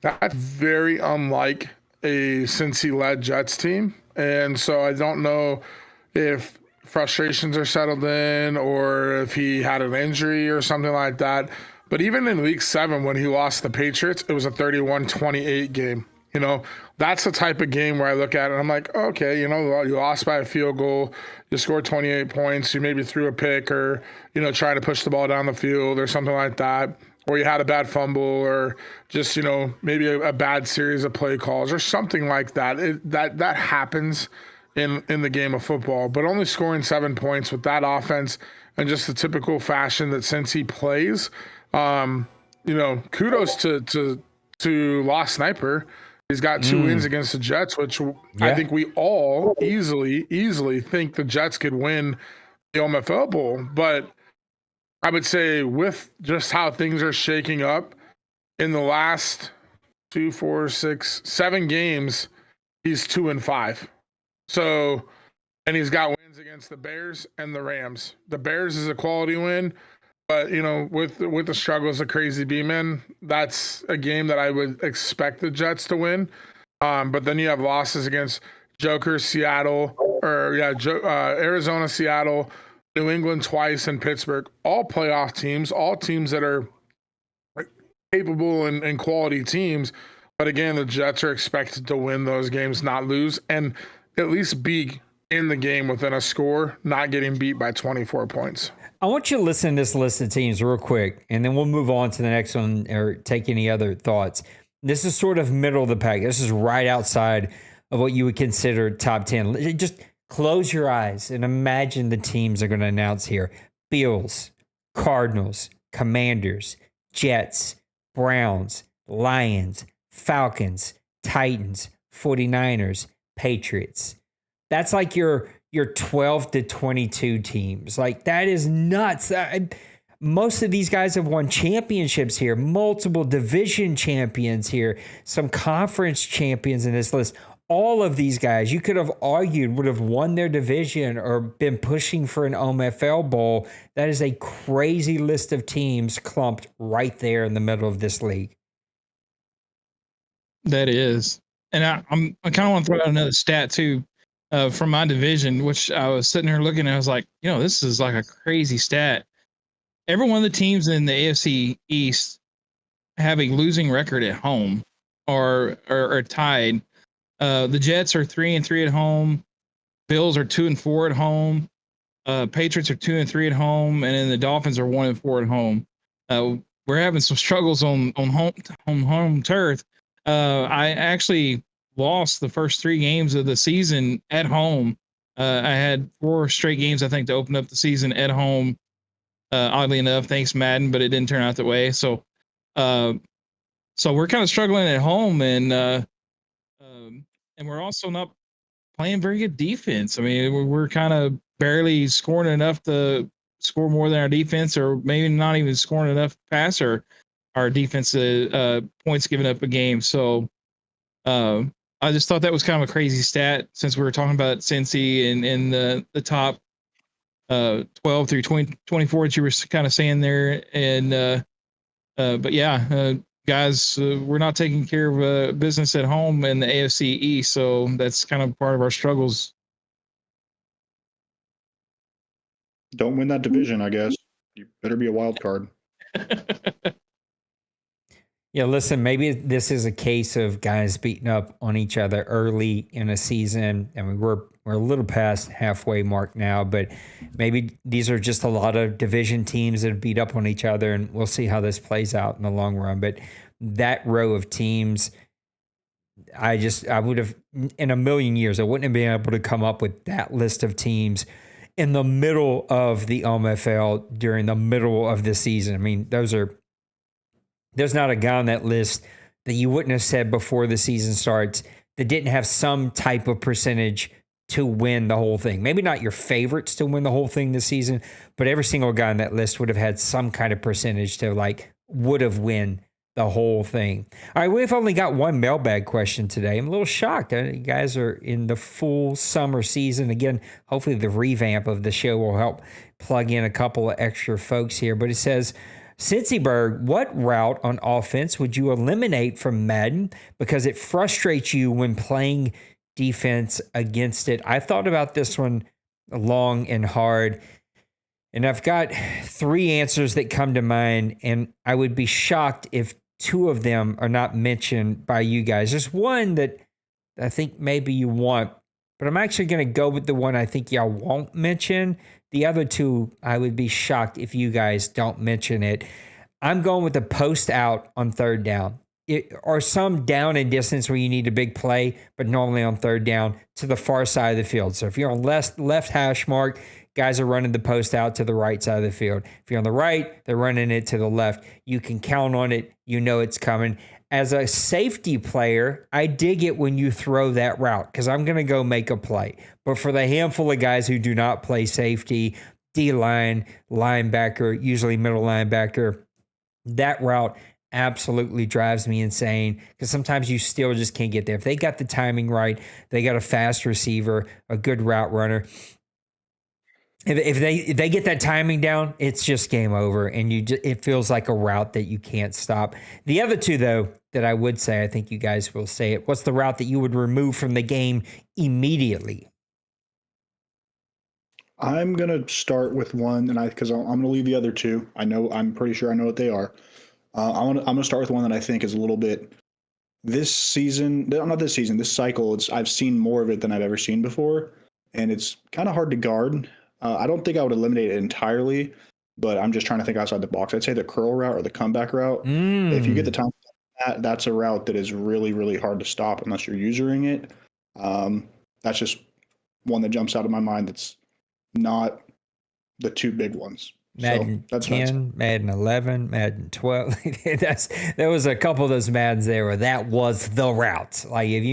That's very unlike a Cincy-led Jets team, and so I don't know if frustrations are settled in or if he had an injury or something like that. But even in Week 7, when he lost the Patriots, it was a 31-28 game. You know, that's the type of game where I look at it and I'm like, okay, you know, you lost by a field goal, you scored 28 points, you maybe threw a pick or, you know, try to push the ball down the field or something like that, or you had a bad fumble or just, you know, maybe a bad series of play calls or something like that. That happens in the game of football, but only scoring 7 points with that offense and just the typical fashion that since he plays, you know, kudos to Lost Sniper. He's got 2 wins against the Jets, which I think we all easily think the Jets could win the OMFL Bowl. But I would say with just how things are shaking up in the last 2, 4, 6, 7 games, he's 2-5. So, and he's got wins against the Bears and the Rams. The Bears is a quality win, but with the struggles of Crazy B-Men, that's a game that I would expect the Jets to win. But then you have losses against Joker, Seattle, Arizona, Seattle, New England twice, and Pittsburgh. All playoff teams, all teams that are capable and quality teams. But again, the Jets are expected to win those games, not lose, and at least be in the game within a score, not getting beat by 24 points. I want you to listen to this list of teams real quick, and then we'll move on to the next one or take any other thoughts. This is sort of middle of the pack. This is right outside of what you would consider top 10. Just close your eyes and imagine the teams are going to announce here. Bills, Cardinals, Commanders, Jets, Browns, Lions, Falcons, Titans, 49ers, Patriots. That's like your 12 to 22 teams. Like, that is nuts. Most of these guys have won championships here, multiple division champions here, some conference champions in this list. All of these guys, you could have argued, would have won their division or been pushing for an OMFL bowl. That is a crazy list of teams clumped right there in the middle of this league. That is. And I kind of want to throw out another stat too, from my division, which I was sitting here looking and I was like, this is like a crazy stat. Every one of the teams in the AFC East have a losing record at home or tied. The Jets are 3-3 at home. Bills are 2-4 at home. Patriots are 2-3 at home, and then the Dolphins are 1-4 at home. We're having some struggles on home turf. I actually lost the first 3 games of the season at home. I had 4 straight games, I think, to open up the season at home. Oddly enough, thanks Madden, but it didn't turn out that way. So we're kind of struggling at home, and we're also not playing very good defense. I mean, we're kind of barely scoring enough to score more than our defense, or maybe not even scoring enough past our defensive points given up a game. So I just thought that was kind of a crazy stat, since we were talking about Cincy and the top 12 through 24 that you were kind of saying there. And but yeah, guys, we're not taking care of business at home in the AFC East, so that's kind of part of our struggles. Don't win that division, I guess. You better be a wild card. Yeah, listen, maybe this is a case of guys beating up on each other early in a season. I mean, we're a little past halfway mark now, but maybe these are just a lot of division teams that beat up on each other, and we'll see how this plays out in the long run. But that row of teams, I would have, in a million years, I wouldn't have been able to come up with that list of teams in the middle of the OMFL during the middle of the season. I mean, there's not a guy on that list that you wouldn't have said before the season starts that didn't have some type of percentage to win the whole thing. Maybe not your favorites to win the whole thing this season, but every single guy on that list would have had some kind of percentage to would have win the whole thing. All right, we've only got one mailbag question today. I'm a little shocked. You guys are in the full summer season. Again, hopefully the revamp of the show will help plug in a couple of extra folks here. But it says, Cincyberg, what route on offense would you eliminate from Madden because it frustrates you when playing defense against it? I thought about this one long and hard, and I've got 3 answers that come to mind, and I would be shocked if 2 of them are not mentioned by you guys. There's one that I think maybe you want, but I'm actually going to go with the one I think y'all won't mention. The other 2, I would be shocked if you guys don't mention it. I'm going with the post out on third down. Or some down and distance where you need a big play, but normally on third down to the far side of the field. So if you're on left hash mark, guys are running the post out to the right side of the field. If you're on the right, they're running it to the left. You can count on it. You know it's coming. As a safety player, I dig it when you throw that route because I'm going to go make a play. But for the handful of guys who do not play safety, D-line, linebacker, usually middle linebacker, that route absolutely drives me insane because sometimes you still just can't get there. If they got the timing right, they got a fast receiver, a good route runner. If they get that timing down, it's just game over, and it feels like a route that you can't stop. The other two, though, that I would say, I think you guys will say it. What's the route that you would remove from the game immediately? I'm gonna start with one, and because I'm gonna leave the other two. I'm pretty sure I know what they are. I'm gonna start with one that I think is a little bit this season. Not this season. This cycle. I've seen more of it than I've ever seen before, and it's kind of hard to guard. I don't think I would eliminate it entirely, but I'm just trying to think outside the box. I'd say the curl route or the comeback route. If you get the time, that's a route that is really, really hard to stop unless you're using it. That's just one that jumps out of my mind. That's not the two big ones. Madden 10, Madden 11, Madden 12. There was a couple of those Maddens there where that was the route. Like if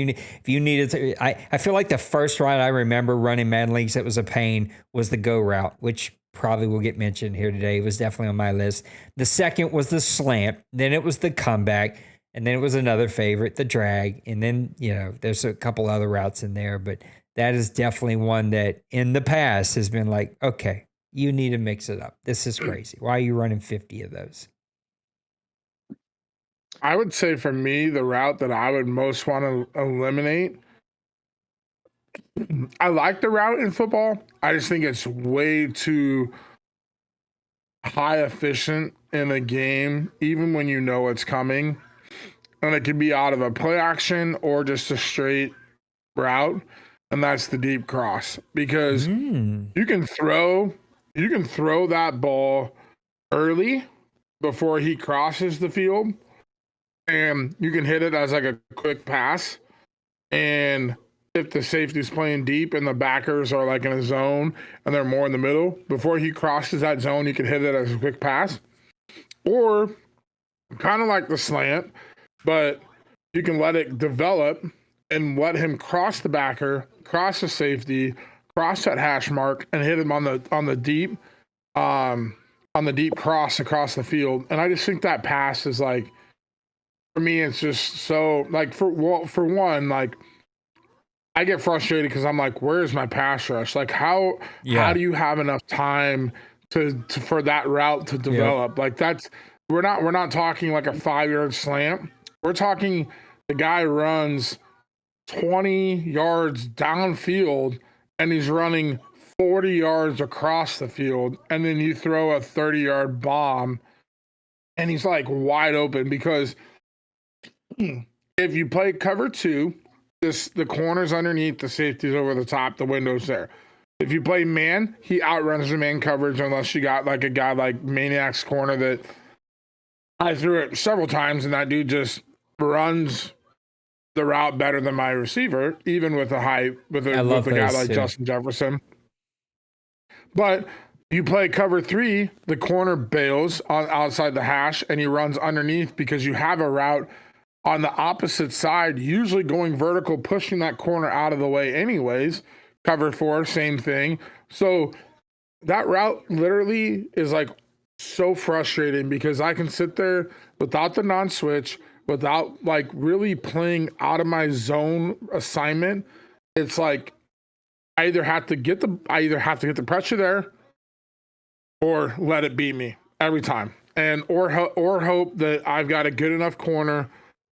you needed to, I feel like the first route I remember running Madden leagues that was a pain was the go route, which probably will get mentioned here today. It was definitely on my list. The second was the slant. Then it was the comeback. And then it was another favorite, the drag. And then, there's a couple other routes in there, but that is definitely one that in the past has been like, okay, you need to mix it up. This is crazy. Why are you running 50 of those? I would say for me, the route that I would most want to eliminate, I like the route in football. I just think it's way too high efficient in a game, even when you know it's coming. And it could be out of a play action or just a straight route. And that's the deep cross, because you can throw that ball early before he crosses the field, and you can hit it as like a quick pass. And if the safety's playing deep and the backers are like in a zone and they're more in the middle, before he crosses that zone, you can hit it as a quick pass. Or kind of like the slant, but you can let it develop and let him cross the backer, cross the safety, cross that hash mark, and hit him on the deep cross across the field. And I just think that pass is like, for me, it's just so like for one, like I get frustrated because I'm like, where's my pass rush? Like how do you have enough time to for that route to develop? Like we're not talking like a 5-yard slant. We're talking the guy runs 20 yards downfield and he's running 40 yards across the field, and then you throw a 30-yard bomb and he's like wide open, because if you play cover 2, the corner's underneath, the safety's over the top, the window's there. If you play man, he outruns the man coverage unless you got like a guy like Maniac's corner that I threw it several times and that dude just runs the route better than my receiver, even with a guy like Justin Jefferson. But you play cover 3, the corner bails on outside the hash and he runs underneath because you have a route on the opposite side, usually going vertical, pushing that corner out of the way anyways. Cover 4, same thing. So that route literally is like so frustrating because I can sit there without the non-switch, without like really playing out of my zone assignment. It's like I either have to get the pressure there or let it beat me every time, and or hope that I've got a good enough corner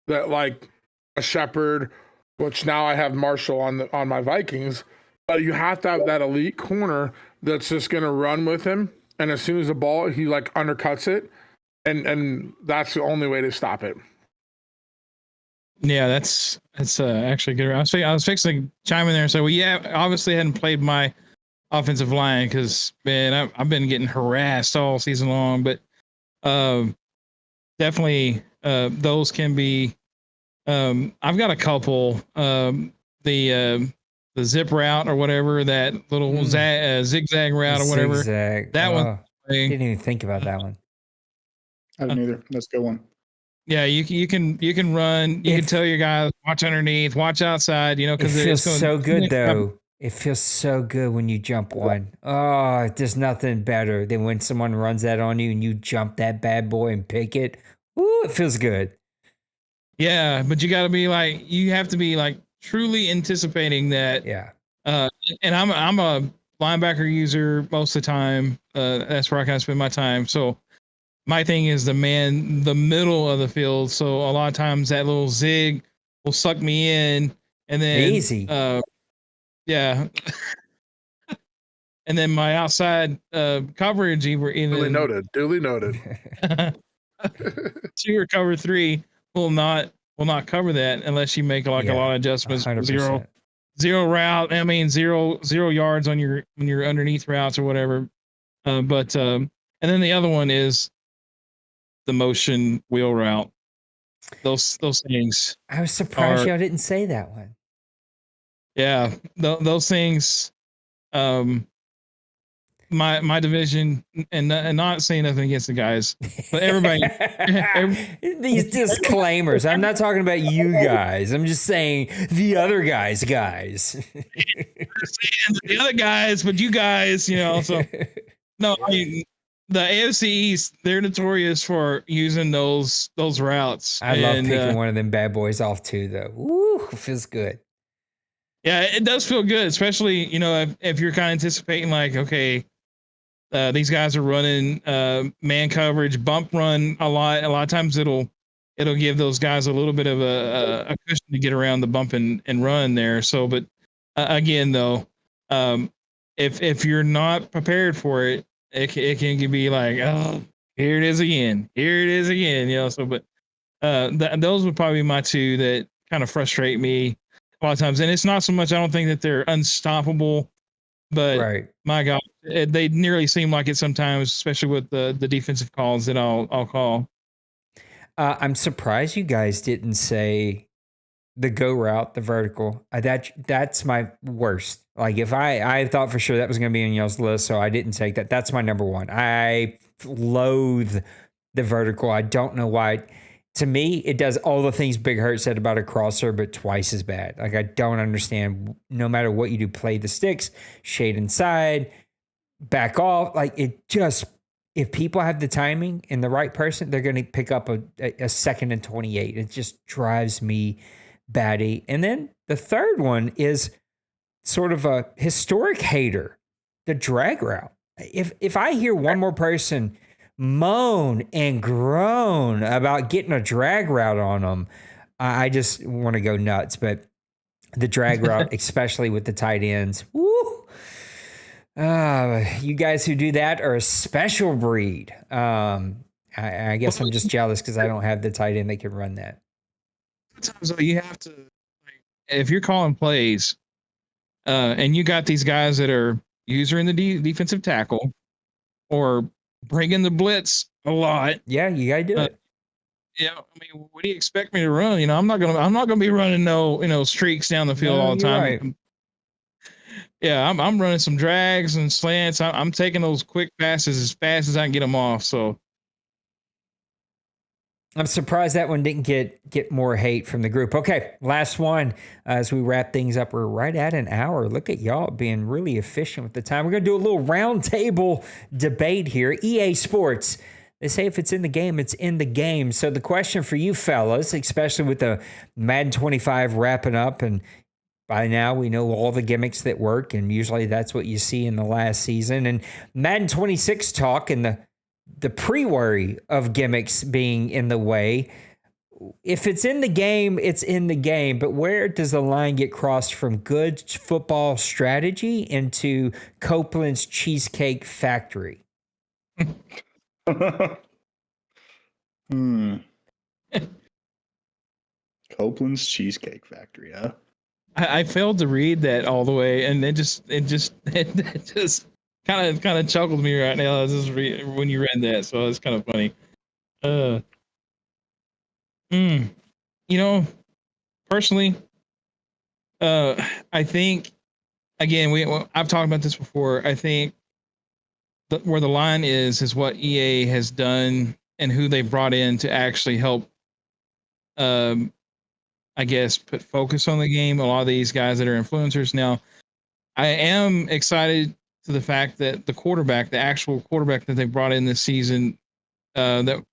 that like a Shepherd, which now I have Marshall on my Vikings, but you have to have that elite corner that's just going to run with him, and as soon as the ball, he like undercuts it, and that's the only way to stop it. Yeah, that's actually good. I was fixing to chime in there and say, well, yeah, obviously I hadn't played my offensive line because, man, I've been getting harassed all season long, but definitely those can be. I've got a couple. The zip route or whatever, that little zigzag route or whatever. Zigzag. That one. Didn't even think about that one. I didn't either. That's a good one. Yeah, you can run. You can tell your guys, watch underneath, watch outside. Because it feels so good though. It feels so good when you jump one. Oh, there's nothing better than when someone runs that on you and you jump that bad boy and pick it. Ooh, it feels good. Yeah, but you have to be like truly anticipating that. Yeah. And I'm a linebacker user most of the time. That's where I kind of spend my time. So my thing is the middle of the field. So a lot of times that little zig will suck me in, and then Easy. yeah, and then my outside coverage, Duly noted. Duly noted. 2 or cover 3 will not cover that unless you make like a lot of adjustments. 100%. Zero route. I mean zero yards on your when you're underneath routes or whatever. And then the other one is the motion wheel route. Those things. I was surprised y'all didn't say that one. Yeah, those things. My division, and not saying nothing against the guys, but everybody. These disclaimers. I'm not talking about you guys. I'm just saying the other guys. The other guys, but you guys, So no, I mean, the AFC East, they're notorious for using those routes. I love picking one of them bad boys off too, though. Ooh, feels good. Yeah, it does feel good, especially if you're kind of anticipating like, okay, these guys are running man coverage, bump run a lot. A lot of times it'll give those guys a little bit of a cushion to get around the bump and run there. So, but again, though, if you're not prepared for it, it can be like, oh, here it is again. So, but those would probably be my 2 that kind of frustrate me a lot of times. And it's not so much, I don't think that they're unstoppable, but my God, they nearly seem like it sometimes, especially with the defensive calls that I'll call. I'm surprised you guys didn't say the go route, the vertical. That's my worst. Like if I thought for sure that was going to be on y'all's list, so I didn't take that. That's my number 1. I loathe the vertical. I don't know why. To me, it does all the things Big Hurt said about a crosser, but twice as bad. Like I don't understand. No matter what you do, play the sticks, shade inside, back off. Like it just, if people have the timing and the right person, they're going to pick up a 2nd and 28. It just drives me batty. And then the third one is sort of a historic hater, the drag route. If I hear one more person moan and groan about getting a drag route on them, I just want to go nuts. But the drag route, especially with the tight ends, woo! You guys who do that are a special breed. I guess I'm just jealous because I don't have the tight end that can run that. Sometimes though, you have to, like, if you're calling plays, and you got these guys that are user in the defensive tackle or bringing the blitz a lot. Yeah, you gotta do it. Yeah, I mean, what do you expect me to run? I'm not gonna be running no streaks down the field all the time. Right. Yeah, I'm running some drags and slants. I'm taking those quick passes as fast as I can get them off. So I'm surprised that one didn't get more hate from the group. Okay, last one as we wrap things up. We're right at an hour. Look at y'all being really efficient with the time. We're going to do a little round table debate here. EA Sports, they say if it's in the game, it's in the game. So the question for you fellas, especially with the Madden 25 wrapping up, and by now we know all the gimmicks that work, and usually that's what you see in the last season. And Madden 26 talk and the pre-worry of gimmicks being in the way. If it's in the game, it's in the game. But where does the line get crossed from good football strategy into Copeland's Cheesecake Factory? Copeland's Cheesecake Factory, huh? I failed to read that all the way, and it just kind of chuckled me right now when you read that. So it's kind of funny. Personally, I think, again, I've talked about this before. I think where the line is what EA has done and who they brought in to actually help, I guess, put focus on the game. A lot of these guys that are influencers now. I am excited to the fact that the actual quarterback that they brought in this season, that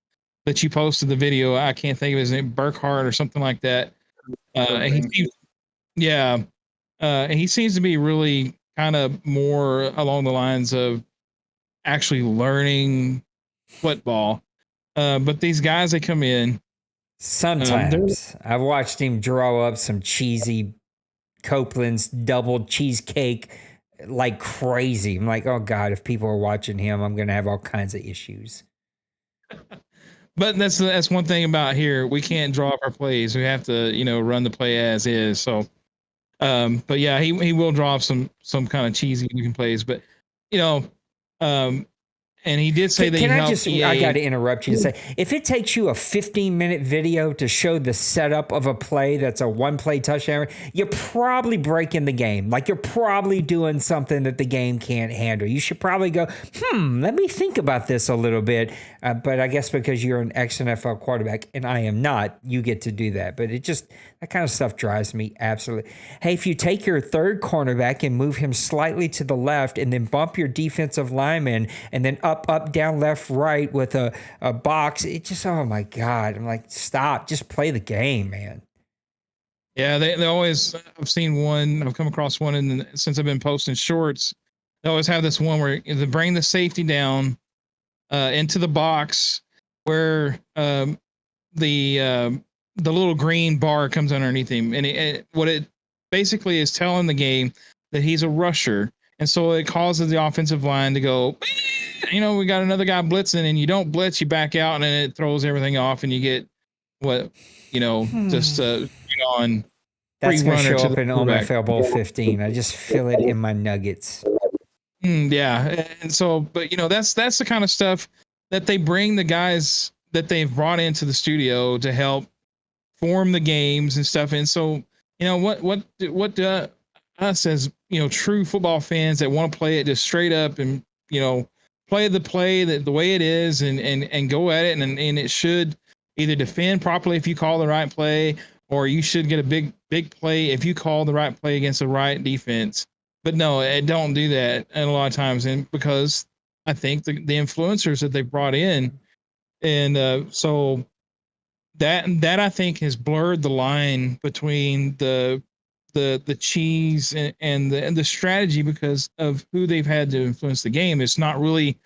that you posted the video. I can't think of his name, Burkhart or something like that. And and he seems to be really kind of more along the lines of actually learning football. But these guys that come in, Sometimes I've watched him draw up some cheesy Copeland's double cheesecake like crazy. I'm like, oh God, if people are watching him, I'm going to have all kinds of issues. but that's one thing about here. We can't draw up our plays. We have to, run the play as is. So, but yeah, he will draw up some kind of cheesy looking plays. But, and he did say that I got to interrupt you to say, if it takes you a 15-minute video to show the setup of a play that's a one-play touchdown, you're probably breaking the game. Like, you're probably doing something that the game can't handle. You should probably go, let me think about this a little bit. But I guess because you're an ex-NFL quarterback, and I am not, you get to do that. But that kind of stuff drives me absolutely. Hey, if you take your third cornerback and move him slightly to the left and then bump your defensive lineman and then up, down, left, right with a box, it just, oh my God. I'm like, stop, just play the game, man. Yeah, they always, I've come across one since I've been posting shorts. They always have this one where they bring the safety down into the box where the little green bar comes underneath him. And what it basically is telling the game that he's a rusher. And so it causes the offensive line to go, we got another guy blitzing, and you don't blitz, you back out, and then it throws everything off, and you get just on. That's going to show up in OMFL Bowl 15. I just feel it in my nuggets. Yeah. And so, but that's the kind of stuff that they bring the guys that they've brought into the studio to help form the games and stuff. And so, what us as, true football fans that want to play it just straight up and, play the play the way it is and go at it. And it should either defend properly if you call the right play, or you should get a big play if you call the right play against the right defense. But no, it don't do that. And a lot of times, and because I think the influencers that they brought in, and so that I think has blurred the line between the cheese and the strategy because of who they've had to influence the game. It's not really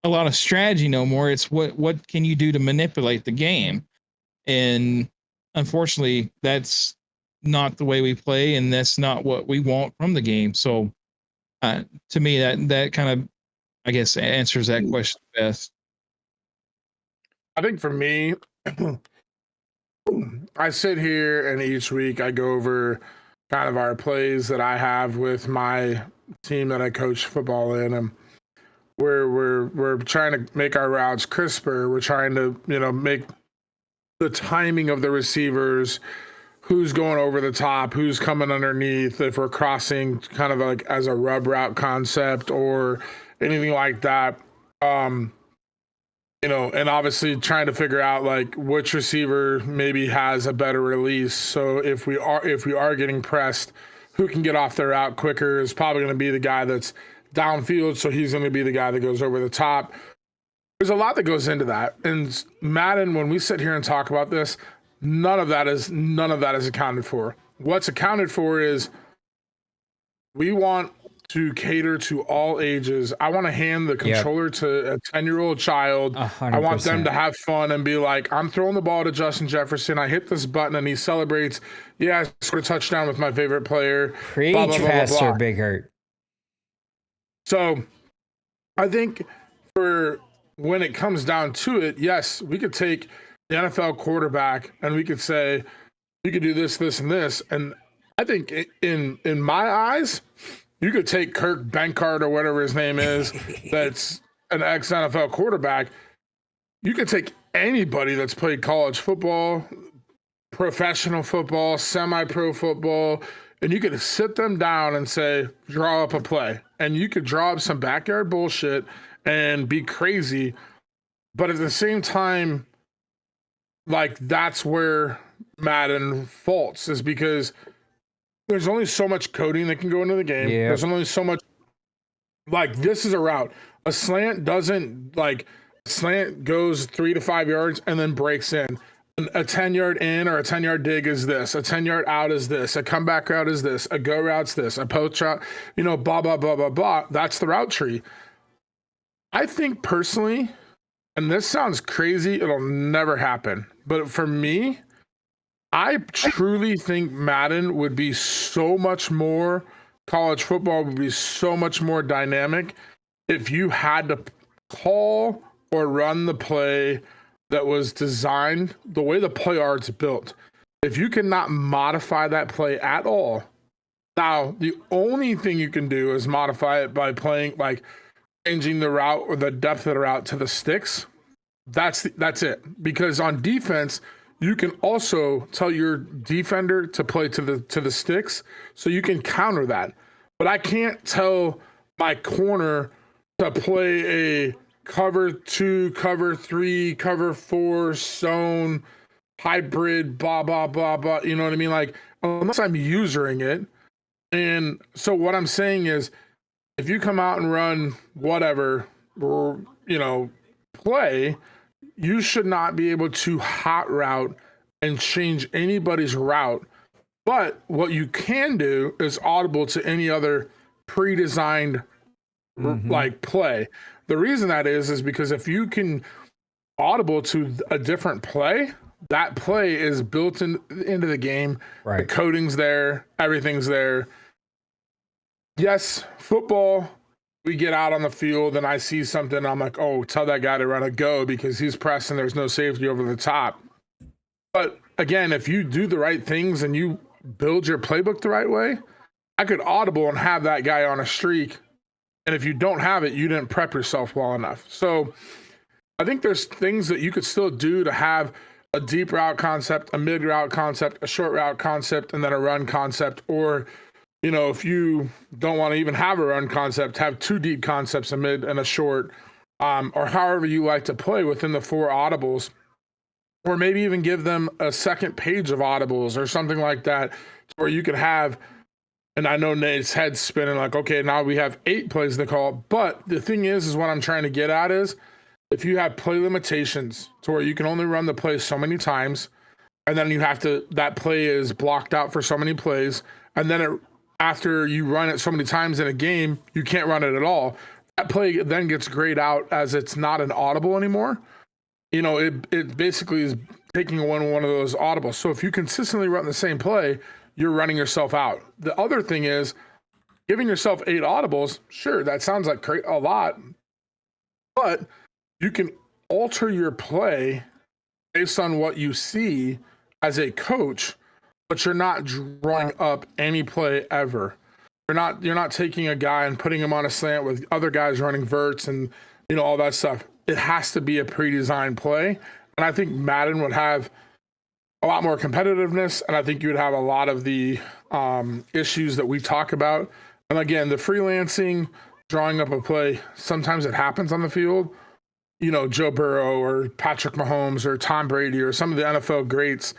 a lot of strategy no more. It's what can you do to manipulate the game, and unfortunately, that's not the way we play, and that's not what we want from the game. So, to me, that kind of, I guess, answers that question best. I think for me, I sit here and each week I go over kind of our plays that I have with my team that I coach football in, and we're trying to make our routes crisper. We're trying to make the timing of the receivers, who's going over the top, who's coming underneath, if we're crossing kind of like as a rub route concept or anything like that. And obviously trying to figure out like which receiver maybe has a better release. So if we are getting pressed, who can get off their route quicker is probably going to be the guy that's downfield. So he's going to be the guy that goes over the top. There's a lot that goes into that. And Madden, when we sit here and talk about this, none of that is accounted for. What's accounted for is we want to cater to all ages. I want to hand the controller to a 10-year-old child. 100%. I want them to have fun and be like, I'm throwing the ball to Justin Jefferson. I hit this button and he celebrates. Yeah, I scored a touchdown with my favorite player. Preach, blah, blah, blah, Pastor blah, blah. Big Hurt. So I think for when it comes down to it, yes, we could take the NFL quarterback and we could say, you could do this, this, and this. And I think in my eyes, you could take Kirk Benkart or whatever his name is, that's an ex-NFL quarterback. You could take anybody that's played college football, professional football, semi-pro football, and you could sit them down and say, draw up a play. And you could draw up some backyard bullshit and be crazy. But at the same time, like, that's where Madden faults, is because there's only so much coding that can go into the game. Yep. There's only so much, like, this is a route. A slant doesn't, like, slant goes 3 to 5 yards and then breaks in. A 10-yard in or a 10-yard dig is this. A 10-yard out is this. A comeback route is this. A go route's this. A post route, blah, blah, blah, blah, blah. That's the route tree. I think personally, and this sounds crazy, it'll never happen. But for me, I truly think Madden would be so much more, college football would be so much more dynamic if you had to call or run the play that was designed the way the play art's built. If you cannot modify that play at all, now the only thing you can do is modify it by playing, like changing the route or the depth of the route to the sticks. That's it. Because on defense, you can also tell your defender to play to the sticks, so you can counter that. But I can't tell my corner to play a cover 2, cover 3, cover 4, zone, hybrid, blah, blah, blah, blah. You know what I mean? Like, unless I'm using it. And so what I'm saying is, if you come out and run whatever, or, play, you should not be able to hot route and change anybody's route. But what you can do is audible to any other pre-designed like play. The reason that is because if you can audible to a different play, that play is built into the game. Right. The coding's there, everything's there. Yes, football, we get out on the field and I see something, I'm like, oh, tell that guy to run a go because he's pressing, there's no safety over the top. But again, if you do the right things and you build your playbook the right way, I could audible and have that guy on a streak. And if you don't have it, you didn't prep yourself well enough. So I think there's things that you could still do to have a deep route concept, a mid route concept, a short route concept, and then a run concept. Or, if you don't want to even have a run concept, have 2 deep concepts, a mid and a short, or however you like to play within the 4 audibles. Or maybe even give them a second page of audibles or something like that, where you could have, and I know Nate's head's spinning like, okay, now we have 8 plays to call. But the thing is what I'm trying to get at is, if you have play limitations to where you can only run the play so many times, and then that play is blocked out for so many plays, and then after you run it so many times in a game, you can't run it at all. That play then gets grayed out as it's not an audible anymore. It basically is taking one of those audibles. So if you consistently run the same play, you're running yourself out. The other thing is giving yourself 8 audibles. Sure, that sounds like a lot, but you can alter your play based on what you see as a coach, but you're not drawing up any play ever. You're not taking a guy and putting him on a slant with other guys running verts and all that stuff. It has to be a pre-designed play. And I think Madden would have a lot more competitiveness, and I think you would have a lot of the issues that we talk about. And again, the freelancing, drawing up a play, sometimes it happens on the field. Joe Burrow or Patrick Mahomes or Tom Brady or some of the NFL greats,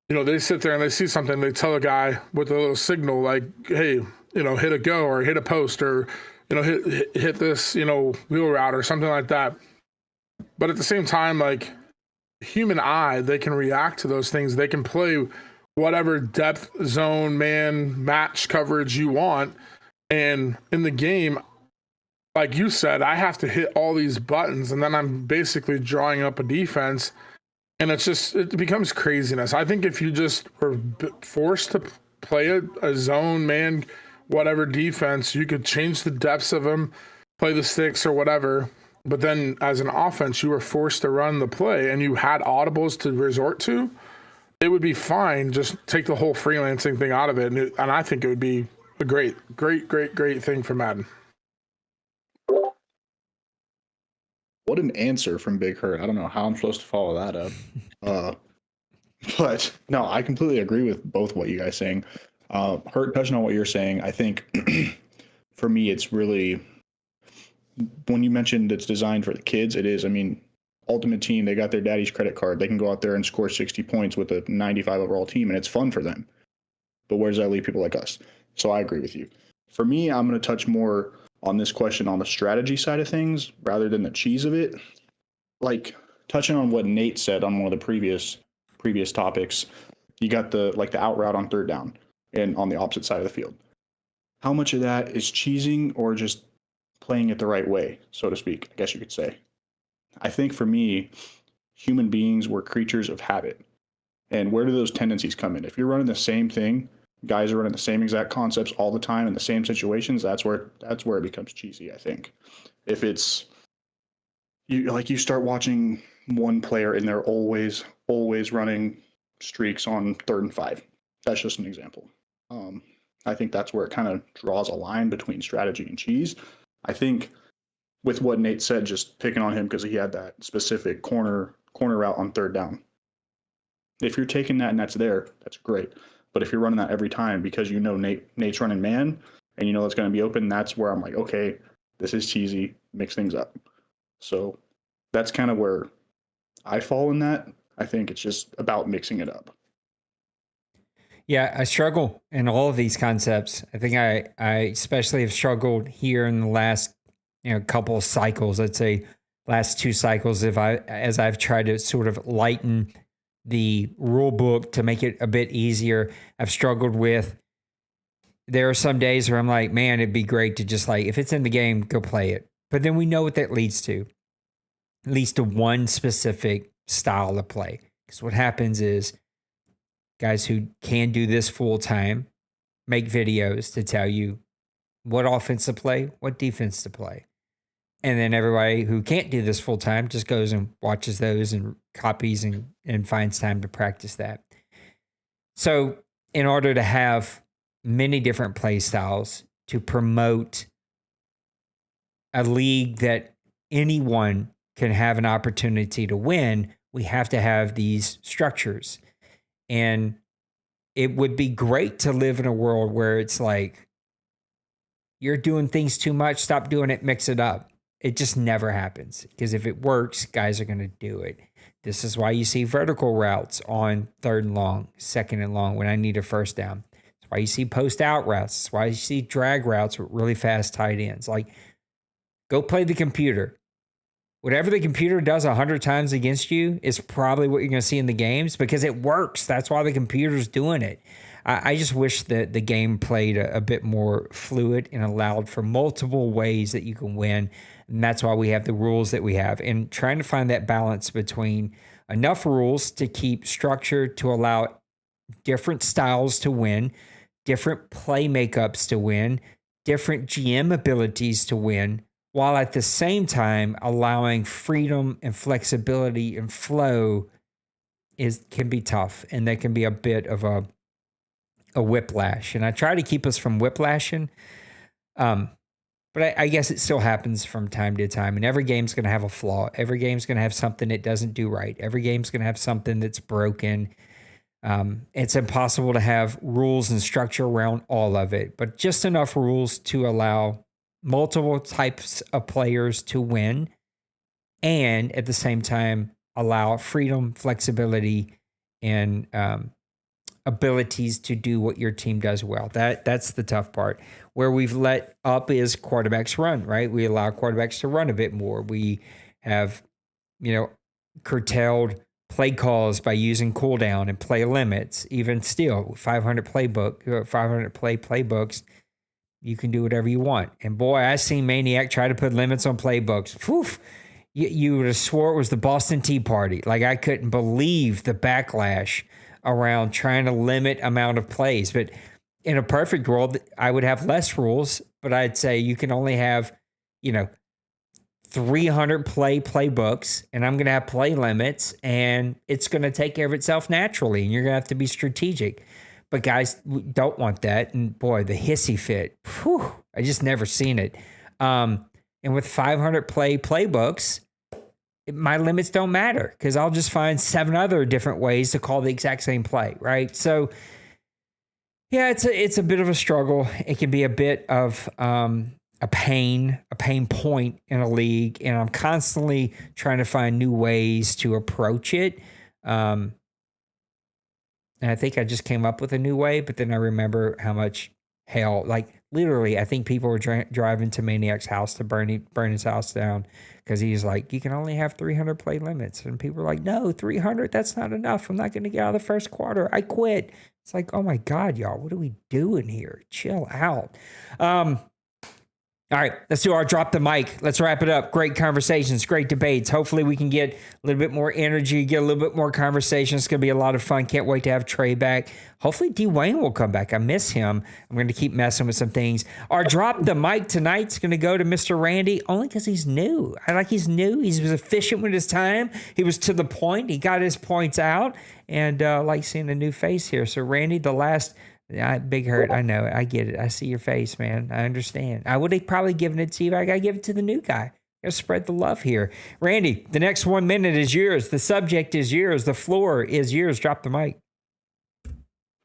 they sit there and they see something, they tell a guy with a little signal like, hey, hit a go or hit a post or, hit this, wheel route or something like that. But at the same time, like, human eye, they can react to those things. They can play whatever depth, zone, man, match coverage you want. And in the game, like you said, I have to hit all these buttons, and then I'm basically drawing up a defense, and it becomes craziness. I think if you just were forced to play a zone, man, whatever defense, you could change the depths of them, play the sticks or whatever. But then as an offense, you were forced to run the play and you had audibles to resort to, it would be fine. Just take the whole freelancing thing out of it. And I think it would be a great thing for Madden. What an answer from Big Hurt. I don't know how I'm supposed to follow that up. But no, I completely agree with both what you guys saying. Hurt, touching on what you're saying, I think for me, it's really, when you mentioned it's designed for the kids, it is. I mean, Ultimate Team, they got their daddy's credit card. They can go out there and score 60 points with a 95 overall team, and it's fun for them. But where does that leave people like us? So I agree with you. For me, I'm going to touch more on this question on the strategy side of things rather than the cheese of it. like touching on what Nate said on one of the previous topics, you got the out route on third down and on the opposite side of the field. How much of that is cheesing or just playing it the right way, so to speak, I guess you could say. I think for me, human beings were creatures of habit. And where do those tendencies come in? If you're running the same thing, guys are running the same exact concepts all the time in the same situations, that's where it becomes cheesy, I think. If it's you start watching one player and they're always running streaks on 3rd and 5. That's just an example. I think that's where it kind of draws a line between strategy and cheese. I think with what Nate said, just picking on him because he had that specific corner route on 3rd down. If you're taking that and that's there, that's great. But if you're running that every time because you know Nate's running man and you know it's going to be open, that's where I'm like, okay, this is cheesy, mix things up. So that's kind of where I fall in that. I think it's just about mixing it up. Yeah, I struggle in all of these concepts. I think I especially have struggled here in the last couple of cycles. I'd say last 2 cycles as I've tried to sort of lighten the rule book to make it a bit easier. I've struggled with. There are some days where I'm like, man, it'd be great to just if it's in the game, go play it. But then we know what that leads to. It leads to one specific style of play. Because what happens is guys who can do this full time make videos to tell you what offense to play, what defense to play. And then everybody who can't do this full time just goes and watches those and copies and finds time to practice that. So in order to have many different play styles to promote a league that anyone can have an opportunity to win, we have to have these structures. And it would be great to live in a world where it's like, you're doing things too much, stop doing it, mix it up. It just never happens because if it works, guys are going to do it. This is why you see vertical routes on 3rd and long, 2nd and long when I need a 1st down. That's why you see post out routes. That's why you see drag routes with really fast tight ends. Go play the computer. Whatever the computer does 100 times against you is probably what you're going to see in the games because it works. That's why the computer's doing it. I just wish that the game played a bit more fluid and allowed for multiple ways that you can win. And that's why we have the rules that we have. And trying to find that balance between enough rules to keep structure to allow different styles to win, different play makeups to win, different GM abilities to win, while at the same time allowing freedom and flexibility and flow can be tough. And that can be a bit of a whiplash. And I try to keep us from whiplashing. But I guess it still happens from time to time. And every game's going to have a flaw. Every game's going to have something it doesn't do right. Every game's going to have something that's broken. It's impossible to have rules and structure around all of it, but just enough rules to allow multiple types of players to win and at the same time allow freedom, flexibility, and abilities to do what your team does well. That's the tough part. Where we've let up is quarterbacks run, right? We allow quarterbacks to run a bit more. We have, curtailed play calls by using cooldown and play limits. Even still, 500 play playbooks, you can do whatever you want. And boy, I seen Maniac try to put limits on playbooks. Poof. You would have swore it was the Boston Tea Party. I couldn't believe the backlash around trying to limit amount of plays. But in a perfect world, I would have less rules, but I'd say you can only have, 300 playbooks, and I'm going to have play limits, and it's going to take care of itself naturally, and you're going to have to be strategic. But guys don't want that, and boy, the hissy fit, whew, I just never seen it. And with 500 playbooks, my limits don't matter because I'll just find 7 other different ways to call the exact same play, right? So, yeah, it's a bit of a struggle. It can be a bit of a pain point in a league, and I'm constantly trying to find new ways to approach it. And I think I just came up with a new way, but then I remember how much hell. Like literally, I think people were driving to Maniac's house to burn his house down because he's like, you can only have 300 play limits. And people are like, no, 300, that's not enough. I'm not going to get out of the first quarter. I quit. It's like, oh my God, y'all, what are we doing here? Chill out. All right, let's do our drop the mic. Let's wrap it up. Great conversations, great debates. Hopefully we can get a little bit more energy, get a little bit more conversation. It's going to be a lot of fun. Can't wait to have Trey back. Hopefully Dwayne will come back. I miss him. I'm going to keep messing with some things. Our drop the mic tonight's going to go to Mr. Randy only because he's new. He's new. He was efficient with his time. He was to the point. He got his points out. And like seeing a new face here. So Randy, the last... Big Hurt, I know it. I get it. I see your face, man. I understand. I would have probably given it to you, but I got to give it to the new guy. Got to spread the love here. Randy, the next 1 minute is yours. The subject is yours. The floor is yours. Drop the mic.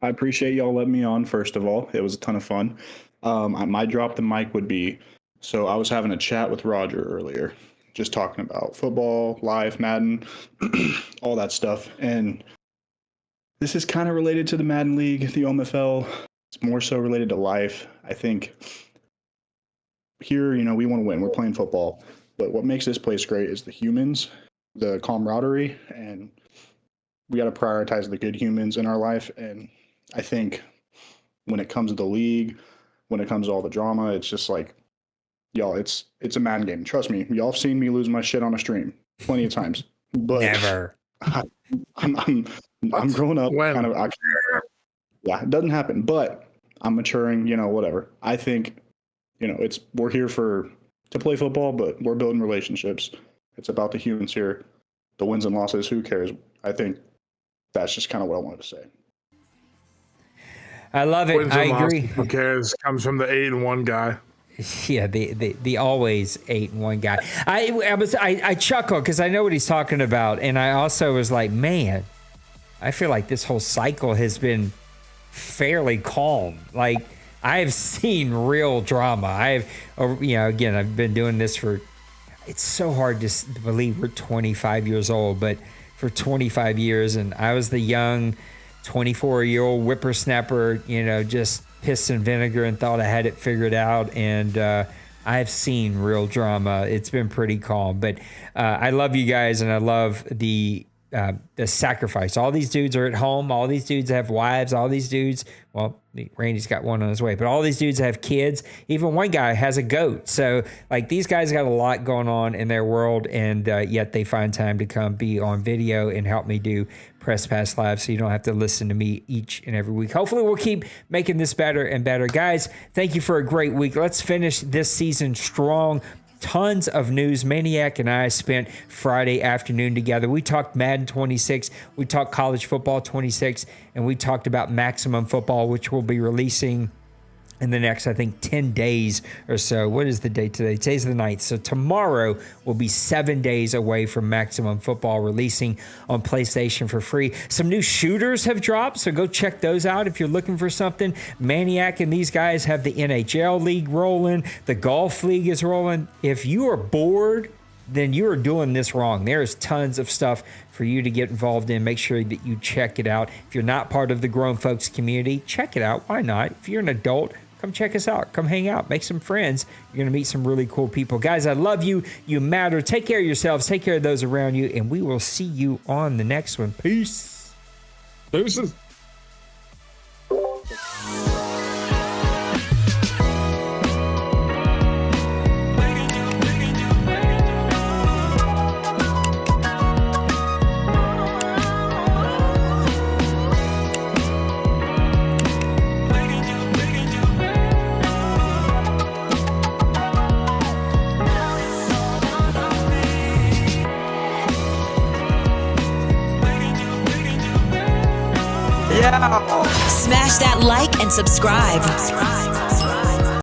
I appreciate y'all letting me on, first of all. It was a ton of fun. My drop the mic would be, so I was having a chat with Roger earlier, just talking about football, live, Madden, all that stuff. And this is kind of related to the Madden League, the OMFL. It's more so related to life. I think here, we want to win. We're playing football. But what makes this place great is the humans, the camaraderie, and we got to prioritize the good humans in our life. And I think when it comes to the league, when it comes to all the drama, it's just like, y'all, it's a Madden game. Trust me, y'all have seen me lose my shit on a stream plenty of times. But Never. I'm growing up kind of. It doesn't happen, but I'm maturing. Whatever. I think, we're here to play football, but we're building relationships. It's about the humans here, the wins and losses. Who cares? I think that's just kind of what I wanted to say. I love it. Wins I and agree. losses, who cares? Comes from the 8-1 guy. Yeah, the always 8-1 guy. I chuckle because I know what he's talking about, and I also was like, man, I feel like this whole cycle has been fairly calm. Like I've seen real drama. Again, I've been doing this for. It's so hard to believe we're 25 years old, but for 25 years, and I was the young 24-year-old whippersnapper, just piss and vinegar and thought I had it figured out. And I've seen real drama. It's been pretty calm, but I love you guys, and I love the sacrifice. All these dudes are at home. All these dudes have wives. All these dudes, well, Randy's got one on his way, but all these dudes have kids. Even one guy has a goat. So like these guys got a lot going on in their world, and yet they find time to come be on video and help me do Press Pass Live, so you don't have to listen to me each and every week. Hopefully we'll keep making this better and better. Guys, thank you for a great week. Let's finish this season strong. Tons of news. Maniac and I spent Friday afternoon together. We talked Madden 26, we talked college football 26, and we talked about Maximum Football, which we'll be releasing in the next, I think, 10 days or so. What is the date today? Today's the 9th. So tomorrow will be 7 days away from Maximum Football releasing on PlayStation for free. Some new shooters have dropped, so go check those out if you're looking for something. Maniac and these guys have the NHL League rolling. The Golf League is rolling. If you are bored, then you are doing this wrong. There's tons of stuff for you to get involved in. Make sure that you check it out. If you're not part of the grown folks community, check it out. Why not? If you're an adult, come check us out. Come hang out. Make some friends. You're going to meet some really cool people. Guys, I love you. You matter. Take care of yourselves. Take care of those around you. And we will see you on the next one. Peace. Deuces. Smash that like and subscribe.